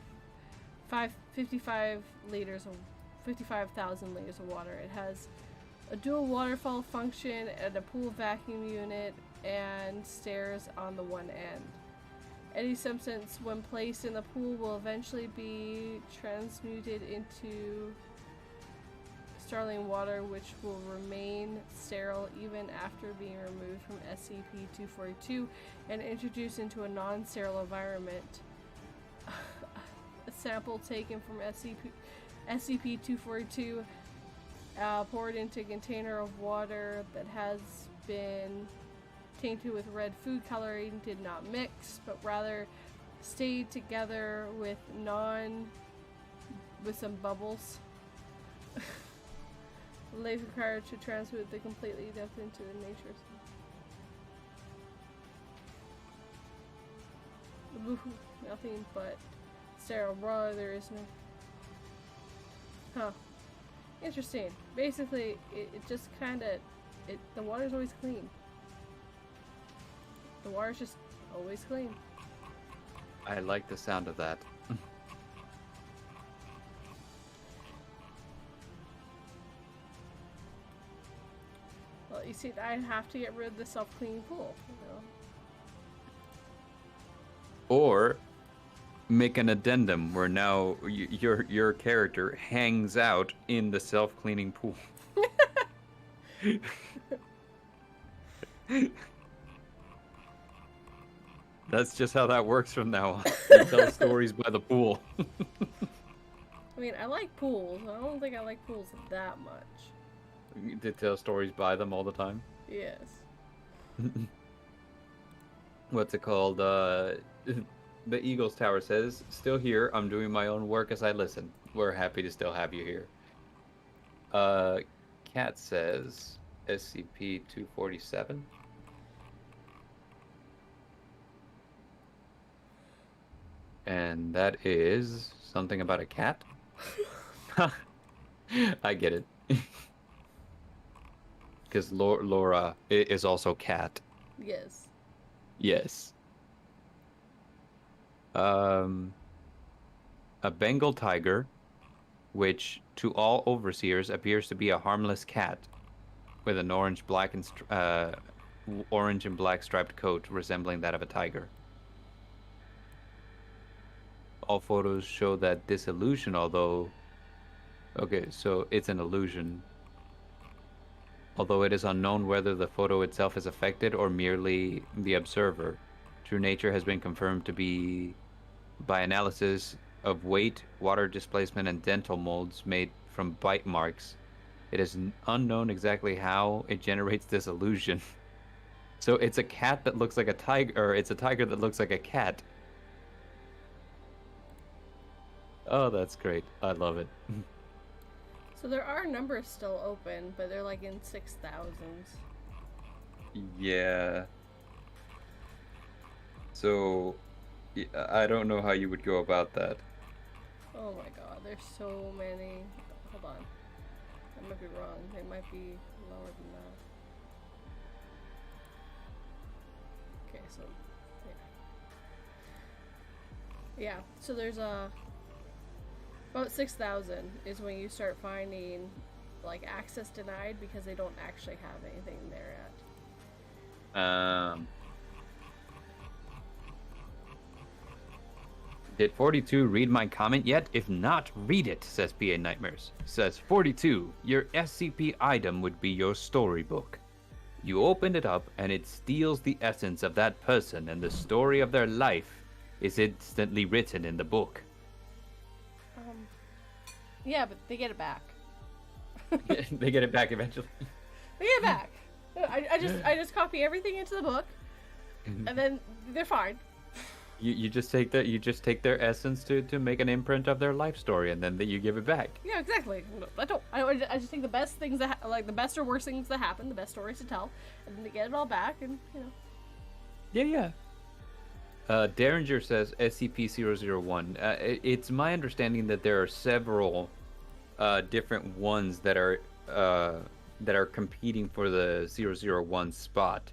55,000 liters of water. It has a dual waterfall function and a pool vacuum unit and stairs on the one end. Any substance, when placed in the pool, will eventually be transmuted into sterling water, which will remain sterile even after being removed from SCP-242 and introduced into a non-sterile environment. A sample taken from SCP-242 poured into a container of water that has been tainted with red food coloring did not mix, but rather stayed together with some bubbles. Lays required to transmute the completely depth into the nature. Nothing but sterile raw. There is no. Huh. Interesting. Basically, it just kind of. The water's always clean. The water's just always clean.
I like the sound of that.
Well, you see, I'd have to get rid of the self-cleaning pool, you know.
Or make an addendum where now your character hangs out in the self-cleaning pool. That's just how that works from now on. You tell stories by the pool.
I mean, I like pools. I don't think I like pools that much.
To tell stories by them all the time.
Yes.
What's it called? The Eagles Tower says, "Still here. I'm doing my own work as I listen. We're happy to still have you here." Cat says, "SCP-247." And that is something about a cat? I get it. Because Laura is also cat.
Yes.
Yes. Um, a Bengal tiger, which to all overseers appears to be a harmless cat with an orange and black striped coat resembling that of a tiger. All photos show that this illusion, although okay, so it's an illusion. Although it is unknown whether the photo itself is affected or merely the observer. True nature has been confirmed to be by analysis of weight, water displacement, and dental molds made from bite marks. It is unknown exactly how it generates this illusion. So it's a cat that looks like a tiger, or it's a tiger that looks like a cat. Oh, that's great. I love it.
So there are numbers still open, but they're like in 6,000s.
Yeah. So I don't know how you would go about that.
Oh my god, there's so many. Hold on. I might be wrong. They might be lower than that. Okay, so yeah. Yeah, so there's about 6,000 is when you start finding like access denied because they don't actually have anything there yet.
Did 42 read my comment yet? If not, read it, says PA Nightmares. Says 42, your SCP item would be your storybook. You open it up and it steals the essence of that person, and the story of their life is instantly written in the book.
Yeah, but they get it back.
They get it back eventually.
They get it back. I just copy everything into the book, and then they're fine.
You just take their essence to make an imprint of their life story, and then you give it back.
Yeah, exactly. I just think the best things like the best or worst things that happen, the best stories to tell, and then they get it all back, and you know.
Yeah. Derringer says SCP-001. It's my understanding that there are several different ones that are competing for the 001 spot.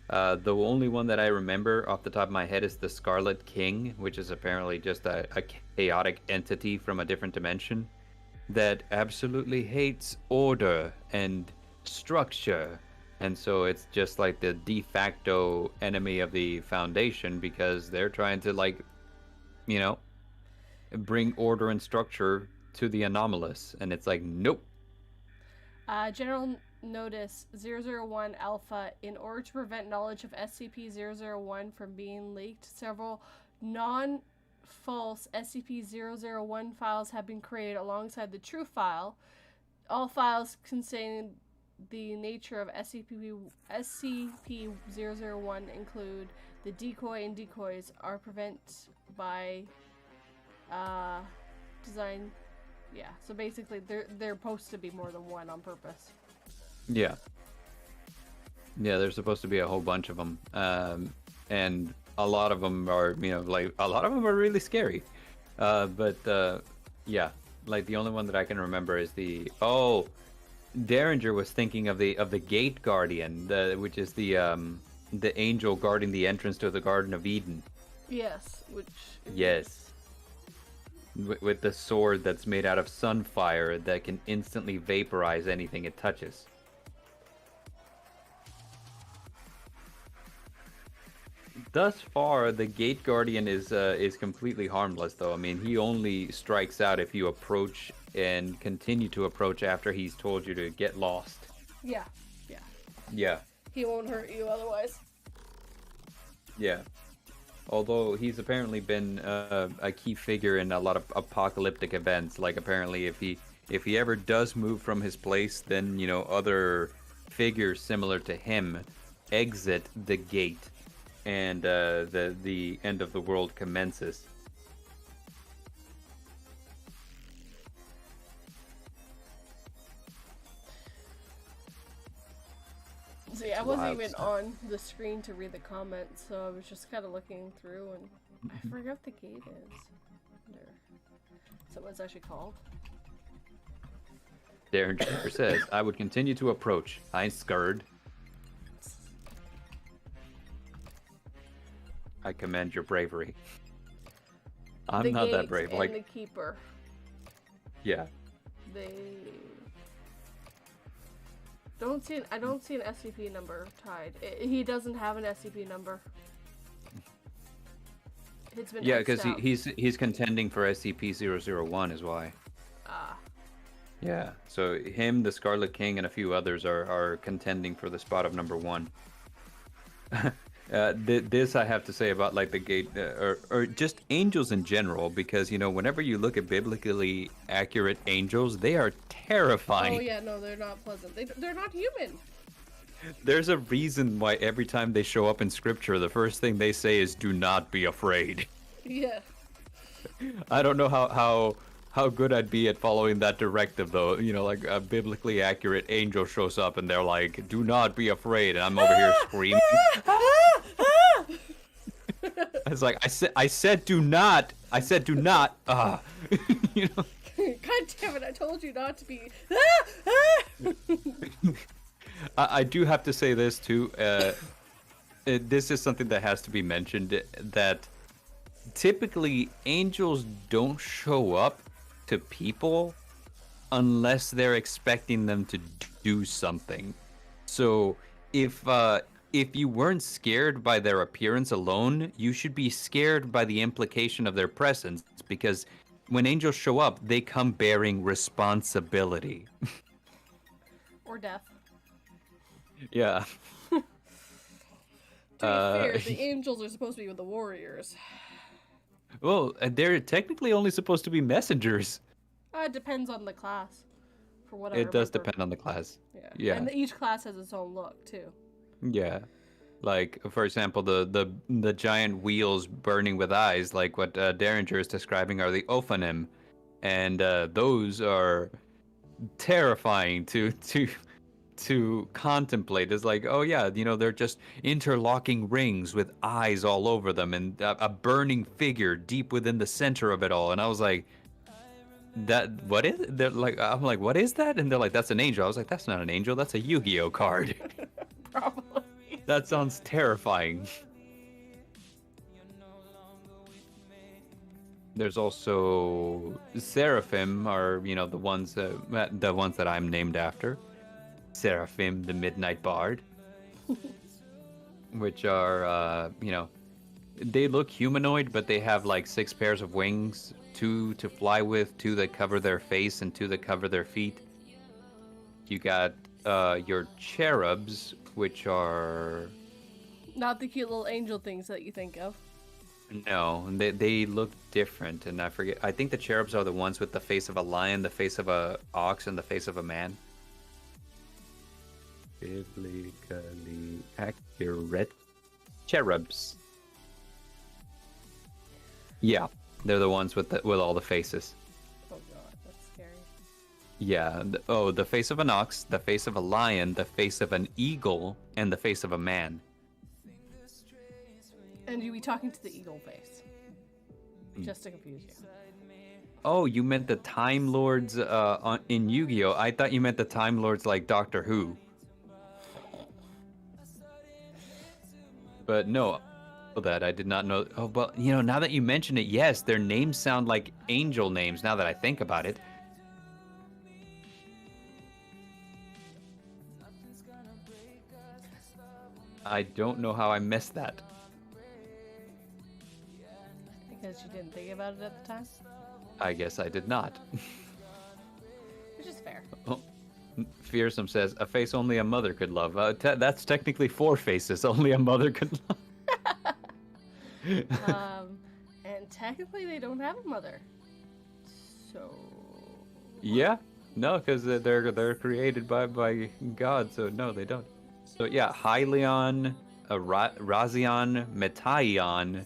The only one that I remember off the top of my head is the Scarlet King, which is apparently just a chaotic entity from a different dimension that absolutely hates order and structure. And so it's just like the de facto enemy of the Foundation because they're trying to, like, you know, bring order and structure to the anomalous. And it's like, nope.
General Notice 001 Alpha. In order to prevent knowledge of SCP-001 from being leaked, several non-false SCP-001 files have been created alongside the true file. All files containing the nature of SCP-001 include the decoy and decoys are prevented by design. Yeah, so basically they're supposed to be more than one on purpose.
Yeah, there's supposed to be a whole bunch of them, and a lot of them are, like, a lot of them are really scary. Yeah, like the only one that I can remember is Derringer was thinking of the Gate Guardian, which is the angel guarding the entrance to the Garden of Eden.
Yes,
Yes. With the sword that's made out of sunfire that can instantly vaporize anything it touches. Thus far, the Gate Guardian is completely harmless, though. I mean, he only strikes out if you approach and continue to approach after he's told you to get lost.
Yeah.
Yeah.
He won't hurt you otherwise.
Yeah. Although he's apparently been a key figure in a lot of apocalyptic events. Like, apparently, if he ever does move from his place, then, other figures similar to him exit the gate, and the end of the world commences. See, I wasn't even on the screen to read the comments, so I was just kind of looking through and...
I forget what the gate is. Is that what it's actually called?
Derringer says, I would continue to approach. I scared. I commend your bravery. I'm not that brave.
And the keeper.
Yeah.
They don't see. I don't see an SCP number tied. He doesn't have an SCP number. It's been
because he's contending for SCP-001 is why.
Ah.
Yeah. So him, the Scarlet King, and a few others are contending for the spot of number 1. This I have to say about like the gate or just angels in general, because whenever you look at biblically accurate angels, they are terrifying.
Oh yeah, no, they're not pleasant. They're not human.
There's a reason why every time they show up in scripture, the first thing they say is "Do not be afraid."
Yeah.
I don't know how good I'd be at following that directive though. Like a biblically accurate angel shows up and they're like, "Do not be afraid," and I'm over here screaming. It's like I said do not. I said do not.
God damn it! I told you not to be.
I do have to say this too. This is something that has to be mentioned, that typically angels don't show up to people unless they're expecting them to do something. So if you weren't scared by their appearance alone, you should be scared by the implication of their presence, because when angels show up, they come bearing responsibility.
Or death.
Yeah.
To be fair, the angels are supposed to be with the warriors.
Well, they're technically only supposed to be messengers.
It depends on the class. For what I
It does
remember.
depend on the class.
Yeah. And each class has its own look too.
Yeah. Like, for example, the giant wheels burning with eyes, like what Derringer is describing, are the Ophanim. And those are terrifying to contemplate. It's like, oh yeah, they're just interlocking rings with eyes all over them and a burning figure deep within the center of it all. And I was like, what is it? I'm like, what is that? And they're like, that's an angel. I was like, that's not an angel, that's a Yu-Gi-Oh card.
Probably.
That sounds terrifying. There's also Serafin, are the ones that I'm named after. Serafin, the Midnight Bard, which are they look humanoid, but they have like 6 pairs of wings, 2 to fly with, 2 that cover their face, and 2 that cover their feet. You got your cherubs, which are
not the cute little angel things that you think of.
No, they look different, and I think the cherubs are the ones with the face of a lion, the face of a ox, and the face of a man. Biblically accurate cherubs. Yeah, they're the ones with all the faces.
Oh god, that's scary.
Yeah. The face of an ox, the face of a lion, the face of an eagle, and the face of a man.
And you be talking to the eagle face, just to confuse you.
Oh, you meant the Time Lords in Yu-Gi-Oh! I thought you meant the Time Lords like Doctor Who. But no, that I did not know. Oh, well, now that you mention it, yes, their names sound like angel names now that I think about it. I don't know how I missed that.
Because you didn't think about it at the time?
I guess I did not.
Which is fair.
Oh, Fearsome says, a face only a mother could love. That's technically 4 faces only a mother could love.
And technically they don't have a mother. So...
Yeah. No, because they're created by God, so no, they don't. So yeah, Hylion, Razion, Metaion,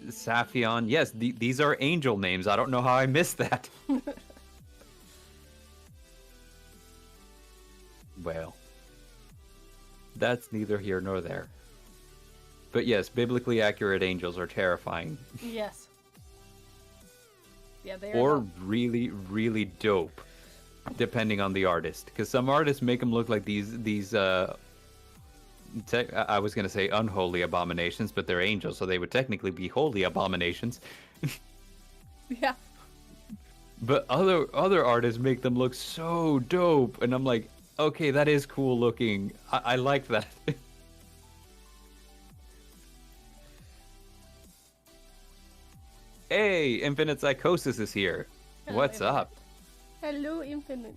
Saphion. Yes, these are angel names. I don't know how I missed that. Well, that's neither here nor there. But yes, biblically accurate angels are terrifying.
Yes. Yeah, they are.
Or really, really dope, depending on the artist. Because some artists make them look like these I was gonna say unholy abominations, but they're angels, so they would technically be holy abominations.
Yeah.
But other artists make them look so dope, and I'm like, okay, that is cool looking. I like that. Hey, Infinite Psychosis is here.
Hello,
What's
Infinite.
up?
Hello, Infinite.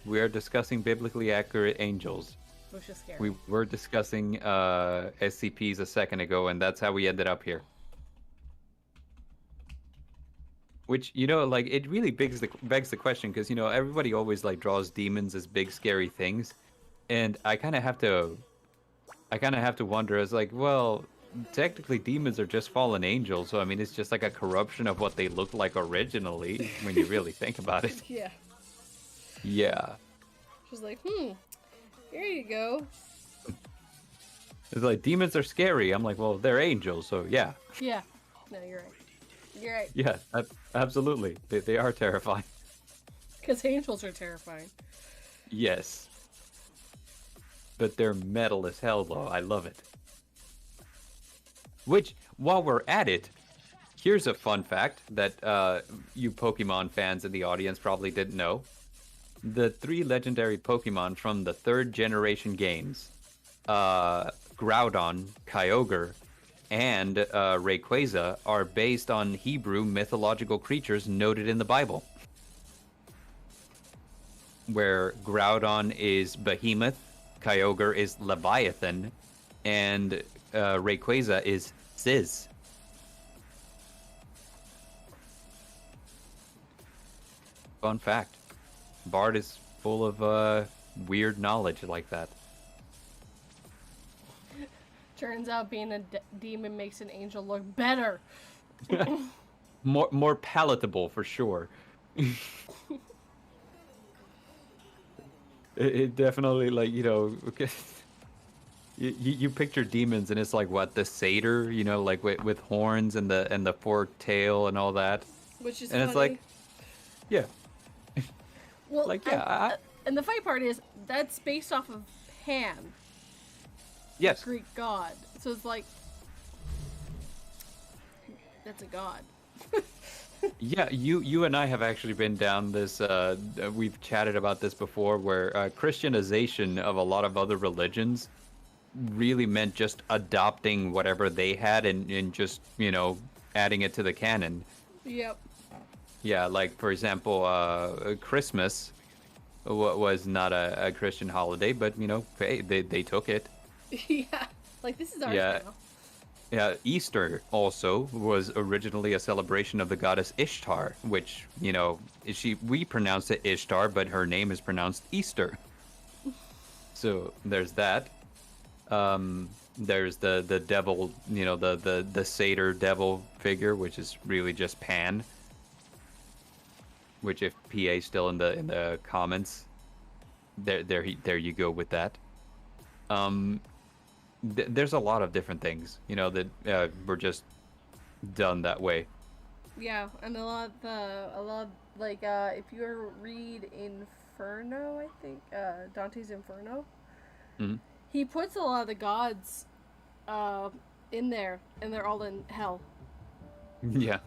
We are discussing biblically accurate angels.
Which is scary.
We were discussing SCPs a second ago, and that's how we ended up here. Which, you know, like, it really begs the question, because, you know, everybody always, like, draws demons as big, scary things. And I kind of have to wonder, as like, well, technically demons are just fallen angels, so, I mean, it's just like a corruption of what they looked like originally, when you really think about it.
Yeah.
Yeah.
She's like, here you go.
It's like, demons are scary. I'm like, well, they're angels, so yeah.
Yeah. No, you're right. You're right.
Yeah, absolutely. They are terrifying.
Because angels are terrifying.
Yes. But they're metal as hell, though. I love it. Which, while we're at it, here's a fun fact that you Pokemon fans in the audience probably didn't know. The 3 legendary Pokemon from the 3rd generation games, Groudon, Kyogre, and Rayquaza, are based on Hebrew mythological creatures noted in the Bible. Where Groudon is Behemoth, Kyogre is Leviathan, and Rayquaza is Ziz. Fun fact. Bard is full of weird knowledge like that.
Turns out being a demon makes an angel look better.
More palatable, for sure. It definitely, like, you know, okay. You picture demons and it's like, what, the satyr, you know, like with horns and the forked tail and all that.
Which is
and
funny.
It's like, yeah.
Well,
like, yeah.
And the funny part is, that's based off of Pan.
Yes.
Greek god. So it's like, that's a god.
Yeah, you and I have actually been down this, we've chatted about this before, where Christianization of a lot of other religions really meant just adopting whatever they had and just, you know, adding it to the canon.
Yep.
Yeah, like, for example, Christmas was not a Christian holiday, but, you know, hey, they took it.
Yeah. Like, this is ours now.
Yeah, Easter also was originally a celebration of the goddess Ishtar, which, you know, we pronounce it Ishtar, but her name is pronounced Easter. So there's that. There's the devil, you know, the satyr devil figure, which is really just Pan. Which, if PA's still in the comments, there you go with that. There's a lot of different things, you know, that were just done that way.
Yeah, and a lot like if you ever read Inferno, I think Dante's Inferno, he puts a lot of the gods in there, and they're all in hell.
Yeah.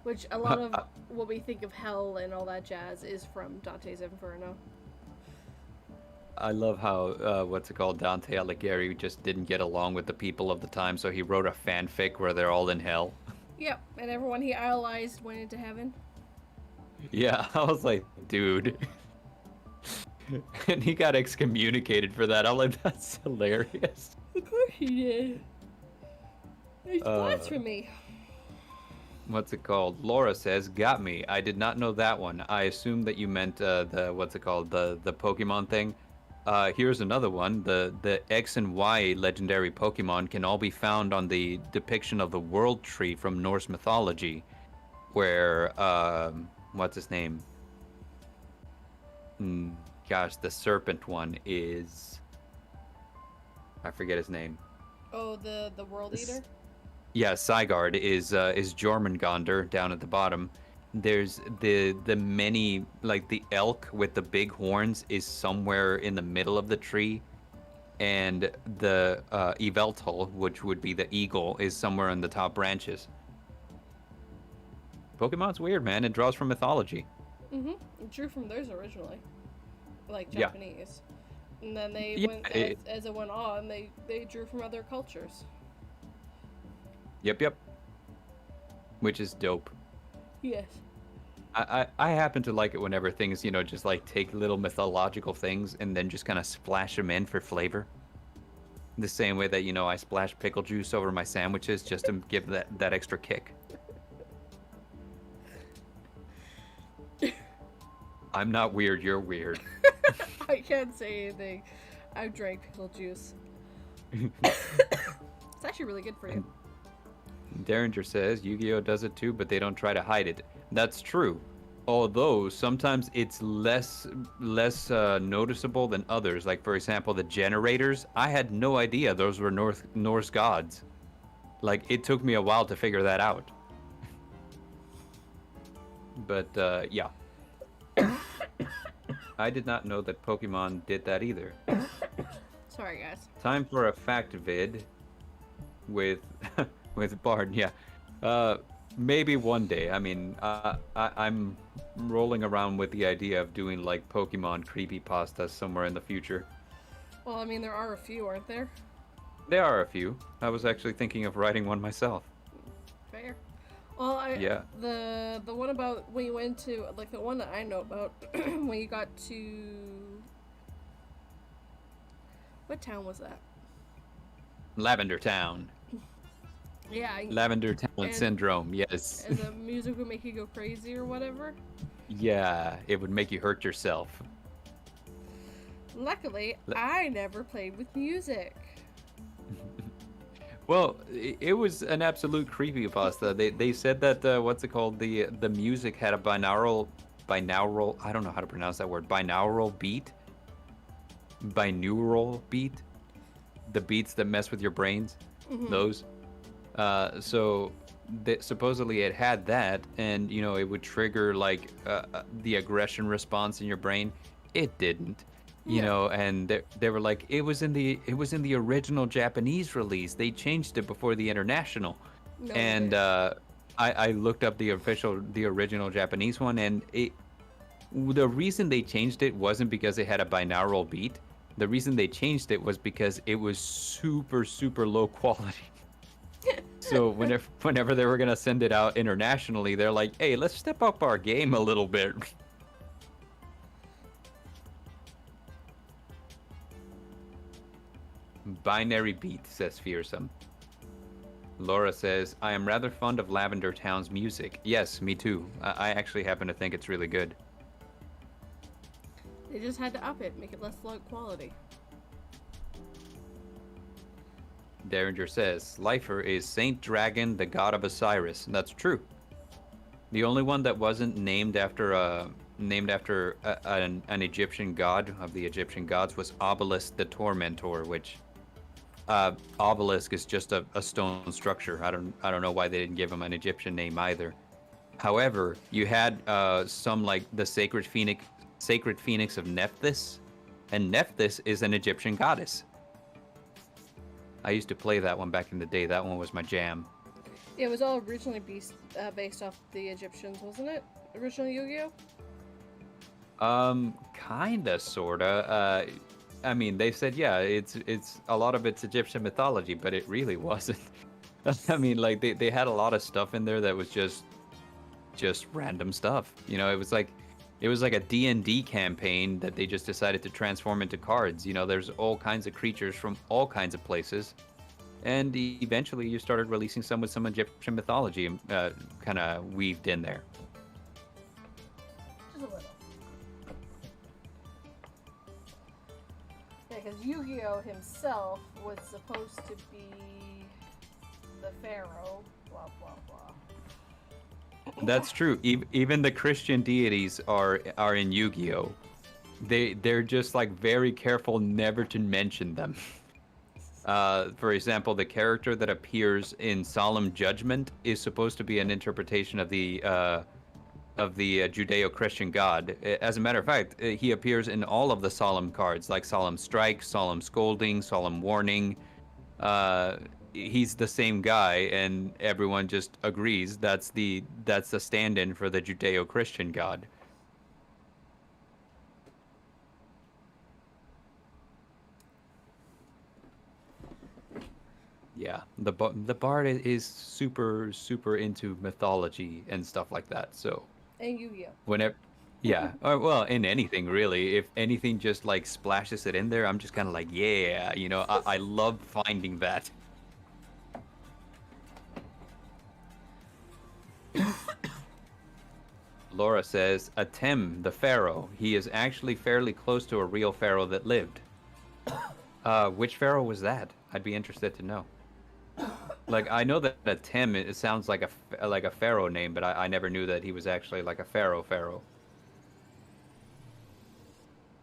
Which a lot of what we think of hell and all that jazz is from Dante's Inferno.
I love how, what's it called, Dante Alighieri just didn't get along with the people of the time, so he wrote a fanfic where they're all in hell.
Yep, and everyone he idolized went into heaven.
Yeah, I was like, dude. And he got excommunicated for that. I'm like, that's hilarious.
Of course he did. It's blasphemy.
What's it called? Laura says, got me. I did not know that one. I assumed that you meant the, what's it called, the Pokemon thing. Here's another one. The X and Y legendary Pokemon can all be found on the depiction of the World Tree from Norse mythology, where, what's his name? Gosh, the serpent one is... I forget his name.
Oh, the World Eater?
Yeah, Sigard is Jormungandr down at the bottom. There's the many like the elk with the big horns is somewhere in the middle of the tree, and the Yveltal, which would be the eagle, is somewhere in the top branches. Pokemon's weird, man. It draws from mythology.
Mm-hmm. It drew from theirs originally. Like
Yeah,
Japanese. And then they
yeah.
went as it went on, they drew from other cultures.
Yep, yep. Which is dope.
Yes.
I happen to like it whenever things, just like take little mythological things and then just kind of splash them in for flavor. The same way that, I splash pickle juice over my sandwiches just to give that extra kick. I'm not weird, you're weird.
I can't say anything. I've drank pickle juice. It's actually really good for you.
Derringer says Yu-Gi-Oh does it too, but they don't try to hide it. That's true. Although sometimes it's less noticeable than others. Like for example, the generators. I had no idea those were Norse gods. Like it took me a while to figure that out. But yeah. I did not know that Pokemon did that either.
Sorry, guys.
Time for a fact vid with with Bard. Yeah, maybe one day. I mean, I'm rolling around with the idea of doing like Pokemon creepypastas somewhere in the future.
Well, I mean, there are a few, aren't there?
There are a few. I was actually thinking of writing one myself.
Fair. Well,
Yeah.
the one about when you went to, like, the one that I know about when you got to, what town was that?
Lavender Town.
Yeah.
Lavender Town syndrome. Yes.
And the music would make you go crazy or whatever.
Yeah, it would make you hurt yourself.
Luckily, I never played with music.
Well, it was an absolute creepypasta. They said that what's it called? The music had a binaural. I don't know how to pronounce that word. Binaural beat. Binaural beat. The beats that mess with your brains.
Mm-hmm.
Those. So supposedly it had that, and it would trigger like the aggression response in your brain. It didn't. And they were like, it was in the original Japanese release. They changed it before the international.
No,
And I looked up the original Japanese one, and the reason they changed it wasn't because it had a binaural beat. The reason they changed it was because it was super, super low quality. So whenever they were gonna send it out internationally, they're like, hey, let's step up our game a little bit. Binary beat, says Fearsome. Laura says, I am rather fond of Lavender Town's music. Yes, me too. I actually happen to think it's really good.
They just had to up it, make it less low quality.
Derringer says, Lifer is Saint Dragon, the god of Osiris. That's true. The only one that wasn't named after an Egyptian god of the Egyptian gods was Obelisk the Tormentor, which obelisk is just a stone structure. I don't know why they didn't give him an Egyptian name either. However, you had some like the sacred phoenix of Nephthys, and Nephthys is an Egyptian goddess. I used to play that one back in the day. That one was my jam.
Yeah, it was all originally based off the Egyptians, wasn't it? Original Yu-Gi-Oh?
Kinda, sorta. I mean, they said, yeah, it's a lot of it's Egyptian mythology, but it really wasn't. I mean, like they had a lot of stuff in there that was just random stuff. It was like a D&D campaign that they just decided to transform into cards. There's all kinds of creatures from all kinds of places. And eventually you started releasing some with some Egyptian mythology kind of weaved in there.
Just a little. Yeah, because Yu-Gi-Oh himself was supposed to be the pharaoh, blah, blah, blah.
That's true. Even the Christian deities are in Yu-Gi-Oh. They're just like very careful never to mention them. For example, the character that appears in Solemn Judgment is supposed to be an interpretation of the Judeo-Christian God. As a matter of fact, he appears in all of the Solemn cards, like Solemn Strike, Solemn Scolding, Solemn Warning. He's the same guy, and everyone just agrees that's the stand-in for the Judeo-Christian God. Yeah, the bard is super into mythology and stuff like that. So
And Yu-Gi-Oh.
whenever, yeah, or, well, in anything really, if anything just like splashes it in there, I'm just kind of like, yeah, you know, I love finding that. Laura says, Atem, the pharaoh. He is actually fairly close to a real pharaoh that lived. Which pharaoh was that? I'd be interested to know. Like, I know that Atem, it sounds like a pharaoh name, but I never knew that he was actually like a pharaoh.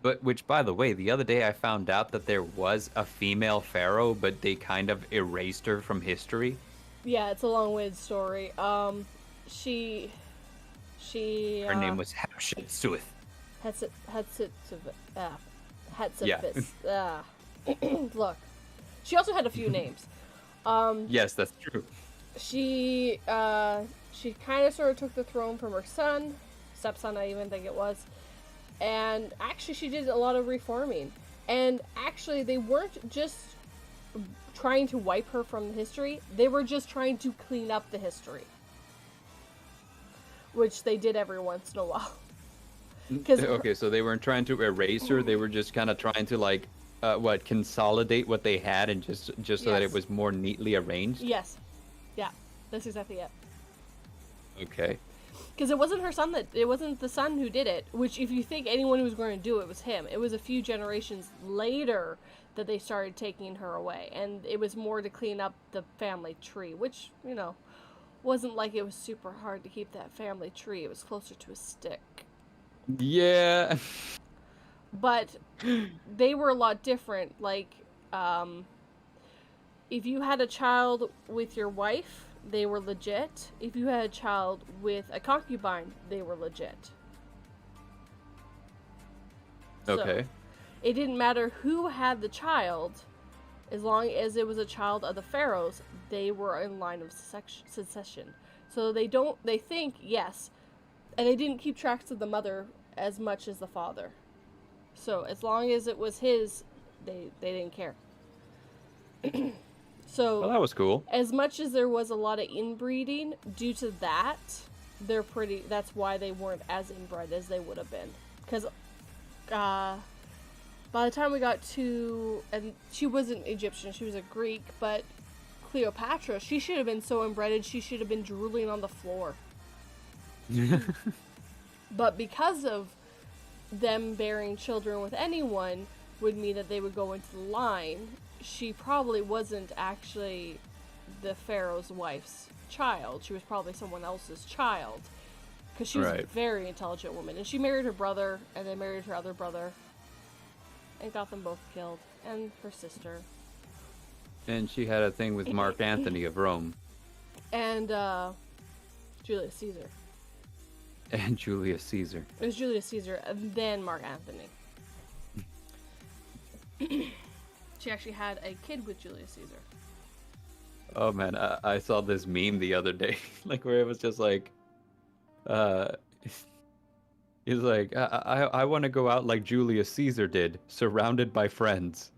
But, which, by the way, the other day I found out that there was a female pharaoh, but they kind of erased her from history.
Yeah, it's a long-winded story. She.
Her name was Hatshepsut.
Hatshepsut. Look, she also had a few names.
Yes, that's true.
She kind of sort of took the throne from her stepson, I even think it was. And actually, she did a lot of reforming. And actually, they weren't just trying to wipe her from history. They were just trying to clean up the history. Which they did every once in a while.
Okay, so they weren't trying to erase her. They were just kind of trying to, like, consolidate what they had and just so that it was more neatly arranged?
Yes. Yeah, that's exactly it.
Okay.
Because it wasn't the son who did it, which if you think anyone who was going to do it was him. It was a few generations later that they started taking her away, and it was more to clean up the family tree, which, you know, wasn't like it was super hard to keep that family tree. It was closer to a stick.
Yeah.
But they were a lot different. Like, if you had a child with your wife, they were legit. If you had a child with a concubine, they were legit.
Okay.
So, it didn't matter who had the child, as long as it was a child of the pharaohs, they were in line of succession. So they think, yes, and they didn't keep tracks of the mother as much as the father. So as long as it was his, they didn't care. So
well, that was cool.
As much as there was a lot of inbreeding, due to that, that's why they weren't as inbred as they would have been. Because by the time we got to, and she wasn't Egyptian, she was a Greek, but Cleopatra, she should have been so inbred, she should have been drooling on the floor. But because of them bearing children with anyone would mean that they would go into the line, she probably wasn't actually the pharaoh's wife's child. She was probably someone else's child. Because she was a very intelligent woman. And she married her brother, and then married her other brother. And got them both killed. And her sister.
And she had a thing with Mark Antony of Rome.
And, Julius Caesar.
And Julius Caesar.
It was Julius Caesar, and then Mark Antony. She actually had a kid with Julius Caesar.
Oh man, I saw this meme the other day, like where it was just like, he's like, I want to go out like Julius Caesar did, surrounded by friends.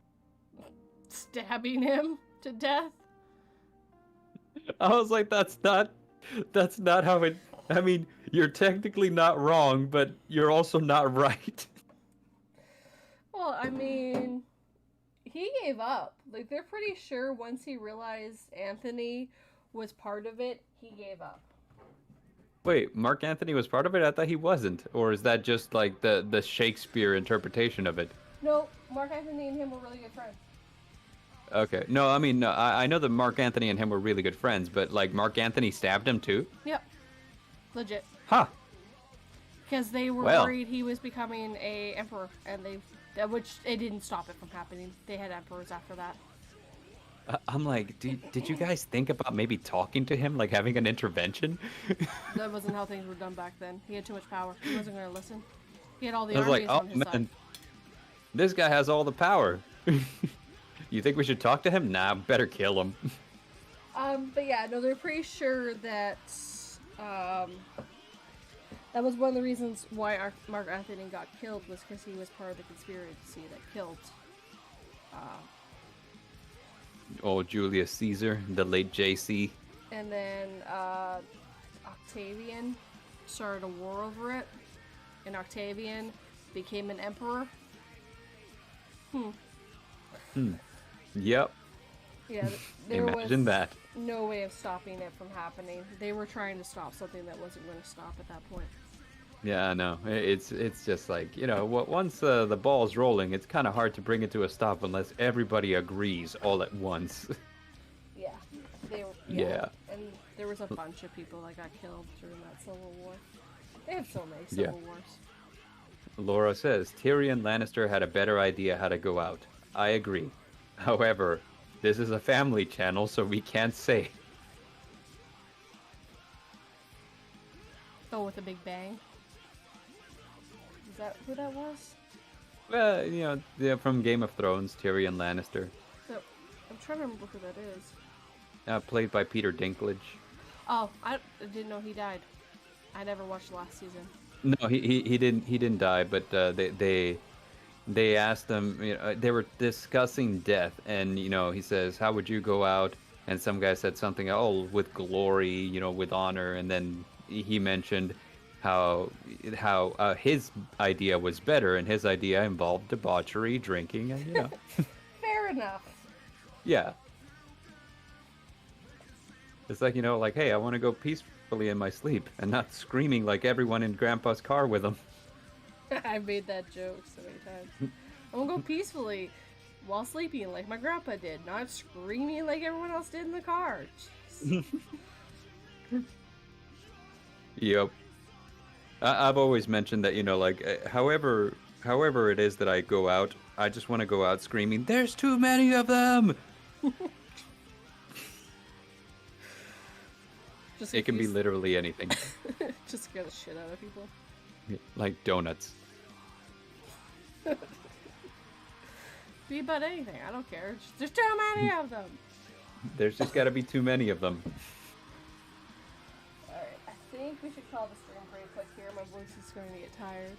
Stabbing him to death?
I was like, that's not how it, I mean, you're technically not wrong, but you're also not right.
Well, I mean, he gave up. Like, they're pretty sure once he realized Anthony was part of it, he gave up.
Wait, Mark Antony was part of it? I thought he wasn't. Or is that just like the Shakespeare interpretation of it?
No, Mark Antony and him were really good friends.
Okay. No, I mean, no, I know that Mark Antony and him were really good friends, but like Mark Antony stabbed him too?
Yep. Legit.
Huh.
Because they were worried he was becoming an emperor, and which it didn't stop it from happening. They had emperors after that.
I'm like, did you guys think about maybe talking to him, like having an intervention?
That wasn't how things were done back then. He had too much power. He wasn't going to listen. He had all the
I was like,
armies
oh
on his side.
man, this guy has all the power. You think we should talk to him? Nah, better kill him.
But yeah, no, they're pretty sure that that was one of the reasons why Mark Anthony got killed, was because he was part of the conspiracy that killed.
Oh, Julius Caesar, the late JC.
And then Octavian started a war over it, and Octavian became an emperor.
Yep.
Yeah, there
Imagine
was
that.
no way of stopping it from happening. They were trying to stop something that wasn't going to stop at that point.
Yeah, I know. It's just like, once the ball's rolling, it's kind of hard to bring it to a stop unless everybody agrees all at once.
Yeah,
Yeah.
And there was a bunch of people that got killed during that Civil War. They had so many Civil Wars.
Laura says, Tyrion Lannister had a better idea how to go out. I agree. However, this is a family channel, so we can't say.
Oh, with a big bang? Is that who that was?
They're from Game of Thrones, Tyrion Lannister.
So, I'm trying to remember who that is.
Played by Peter Dinklage.
Oh, I didn't know he died. I never watched the last season.
No, he didn't die, but they asked him, they were discussing death, and he says, how would you go out? And some guy said something, oh, with glory, with honor, and then he mentioned how his idea was better, and his idea involved debauchery, drinking, and
Fair enough.
Yeah. It's like, hey, I want to go peacefully in my sleep and not screaming like everyone in Grandpa's car with him.
I made that joke so many times. I'm gonna go peacefully while sleeping like my grandpa did, not screaming like everyone else did in the car. Jeez.
Yep. I've always mentioned that, however it is that I go out, I just want to go out screaming, there's too many of them! It can be literally anything.
Just scare the shit out of people.
Like donuts.
Be about anything, I don't care. There's too many of them!
There's just gotta be too many of them.
Alright, I think we should call the stream pretty quick here. My voice is going to get tired.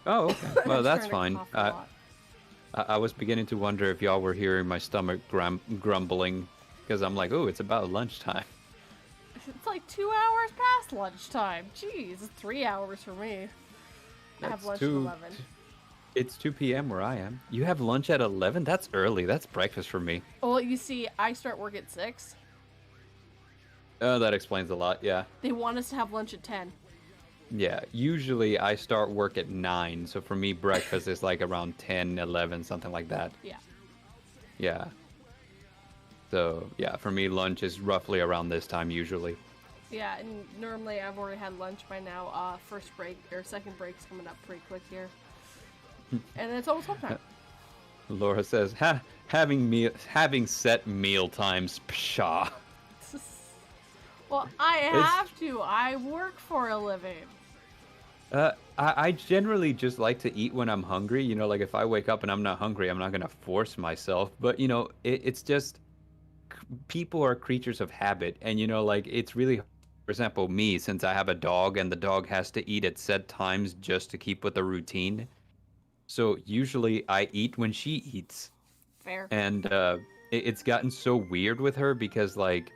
Oh, okay. Well, that's
Starting to
fine.
cough a lot.
I was beginning to wonder if y'all were hearing my stomach grumbling, because I'm like, oh, it's about lunchtime.
It's like 2 hours past lunchtime. Jeez, it's 3 hours for me. I have lunch at 11.
It's 2 p.m. where I am. You have lunch at 11? That's early. That's breakfast for me.
Well, you see, I start work at 6.
Oh, that explains a lot, yeah.
They want us to have lunch at 10.
Yeah, usually I start work at 9, so for me breakfast is like around 10, 11, something like that.
Yeah.
Yeah. So, yeah, for me lunch is roughly around this time usually.
Yeah, and normally I've already had lunch by now. First break, or second break's coming up pretty quick here. And it's almost home time.
Laura says, having set meal times, pshaw.
Well, I have to. I work for a living.
I generally just like to eat when I'm hungry. Like if I wake up and I'm not hungry, I'm not going to force myself. But, it's just people are creatures of habit. And, it's really, for example, me, since I have a dog and the dog has to eat at set times just to keep with the routine. So usually I eat when she eats.
Fair.
And it's gotten so weird with her because, like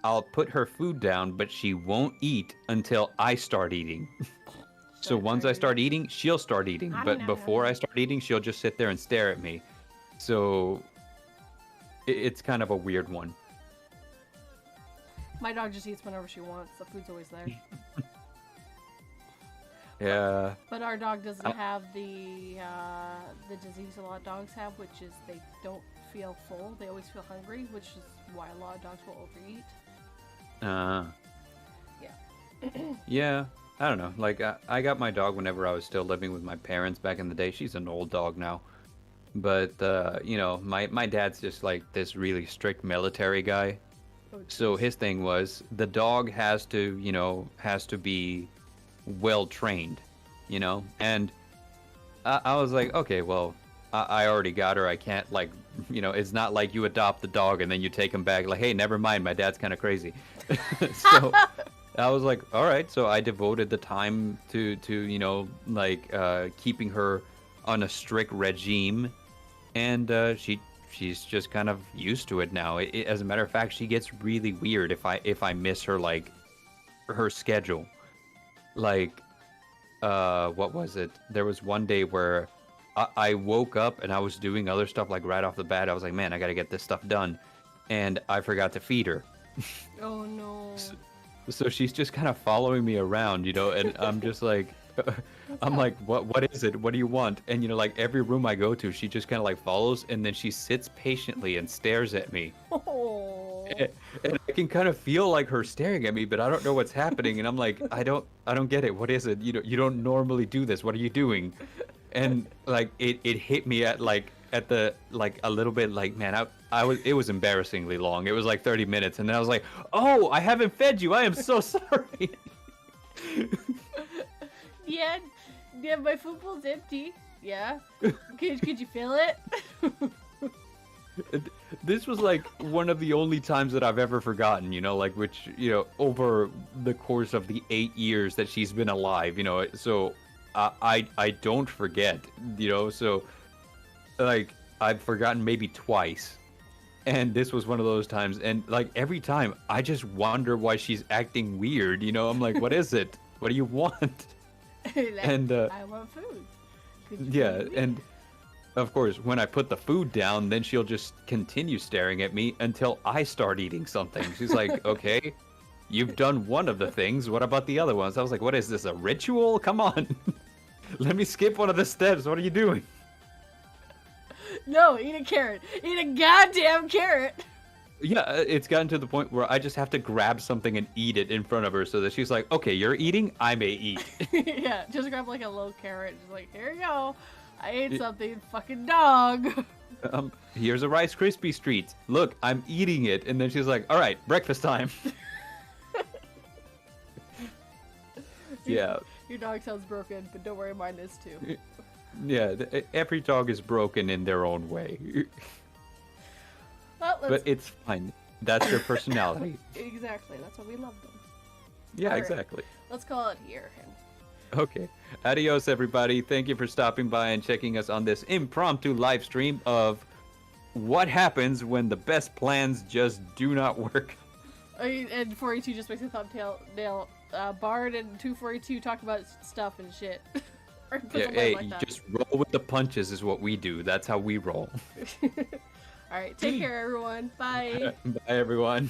I'll put her food down, but she won't eat until I start eating. So once I start eating, she'll start eating. But before I start eating, she'll just sit there and stare at me. So it's kind of a weird one.
My dog just eats whenever she wants. The food's always there.
Yeah.
But our dog doesn't have the disease a lot of dogs have, which is they don't feel full. They always feel hungry, which is why a lot of dogs will overeat.
Yeah.
Yeah.
I don't know. Like, I got my dog whenever I was still living with my parents back in the day. She's an old dog now. But you know, my dad's just like this really strict military guy.
Oh,
So
jeez.
his thing was the dog has to, you know, has to be well trained, you know. And I was like, okay, well, I already got her. I can't like, you know, it's not like you adopt the dog and then you take him back. Like, hey, never mind, my dad's kind of crazy. So I was like, all right. So I devoted the time to you know like keeping her on a strict regime, and she's just kind of used to it now. As a matter of fact, she gets really weird if I miss her like her schedule. Like what was it? There was one day where I woke up and I was doing other stuff like right off the bat. I was like, man, I gotta get this stuff done, and I forgot to feed her.
Oh no.
So she's just kind of following me around, you know, and I'm just like, I'm like, what is it? What do you want? And you know, like every room I go to, she just kind of like follows, and then she sits patiently and stares at me.
Oh.
And I can kind of feel like her staring at me, but I don't know what's happening. And I'm like, I don't get it. What is it? You don't normally do this. What are you doing? And like it hit me at like at the like a little bit like man it was embarrassingly long. It was like 30 minutes, and then I was like, oh, I haven't fed you. I am so sorry.
Yeah, yeah, my food bowl's empty. Yeah. Could you feel it?
This was like one of the only times that I've ever forgotten, you know, like which, you know, over the course of the 8 years that she's been alive, you know, so I don't forget, you know, so like I've forgotten maybe twice, and this was one of those times, and like every time I just wonder why she's acting weird, you know, I'm like, what is it? What do you want?
Like,
And
I want food. Could you
yeah,
feed me?
and of course, when I put the food down, then she'll just continue staring at me until I start eating something. She's like, okay, you've done one of the things. What about the other ones? I was like, what is this, a ritual? Come on. Let me skip one of the steps. What are you doing?
No, eat a carrot. Eat a goddamn carrot.
Yeah, it's gotten to the point where I just have to grab something and eat it in front of her so that she's like, okay, you're eating, I may eat.
Yeah, just grab like a little carrot. Just like, here you go. I ate something, fucking dog.
Here's a Rice Krispie treat. Look, I'm eating it. And then she's like, all right, breakfast time. Yeah.
Your dog sounds broken, but don't worry, mine is too.
Yeah, every dog is broken in their own way.
Well,
But it's fine. That's their personality.
Exactly, that's why we love them.
Yeah,
All right.
exactly.
Let's call it here.
Okay. Adios, everybody. Thank you for stopping by and checking us on this impromptu live stream of what happens when the best plans just do not work.
And 482 just makes a thumbnail. Bard and 242 talk about stuff and shit. Or put
Yeah,
something
hey,
like that.
just roll with the punches is what we do. That's how we roll.
Alright, take care, everyone. Bye.
Bye, everyone.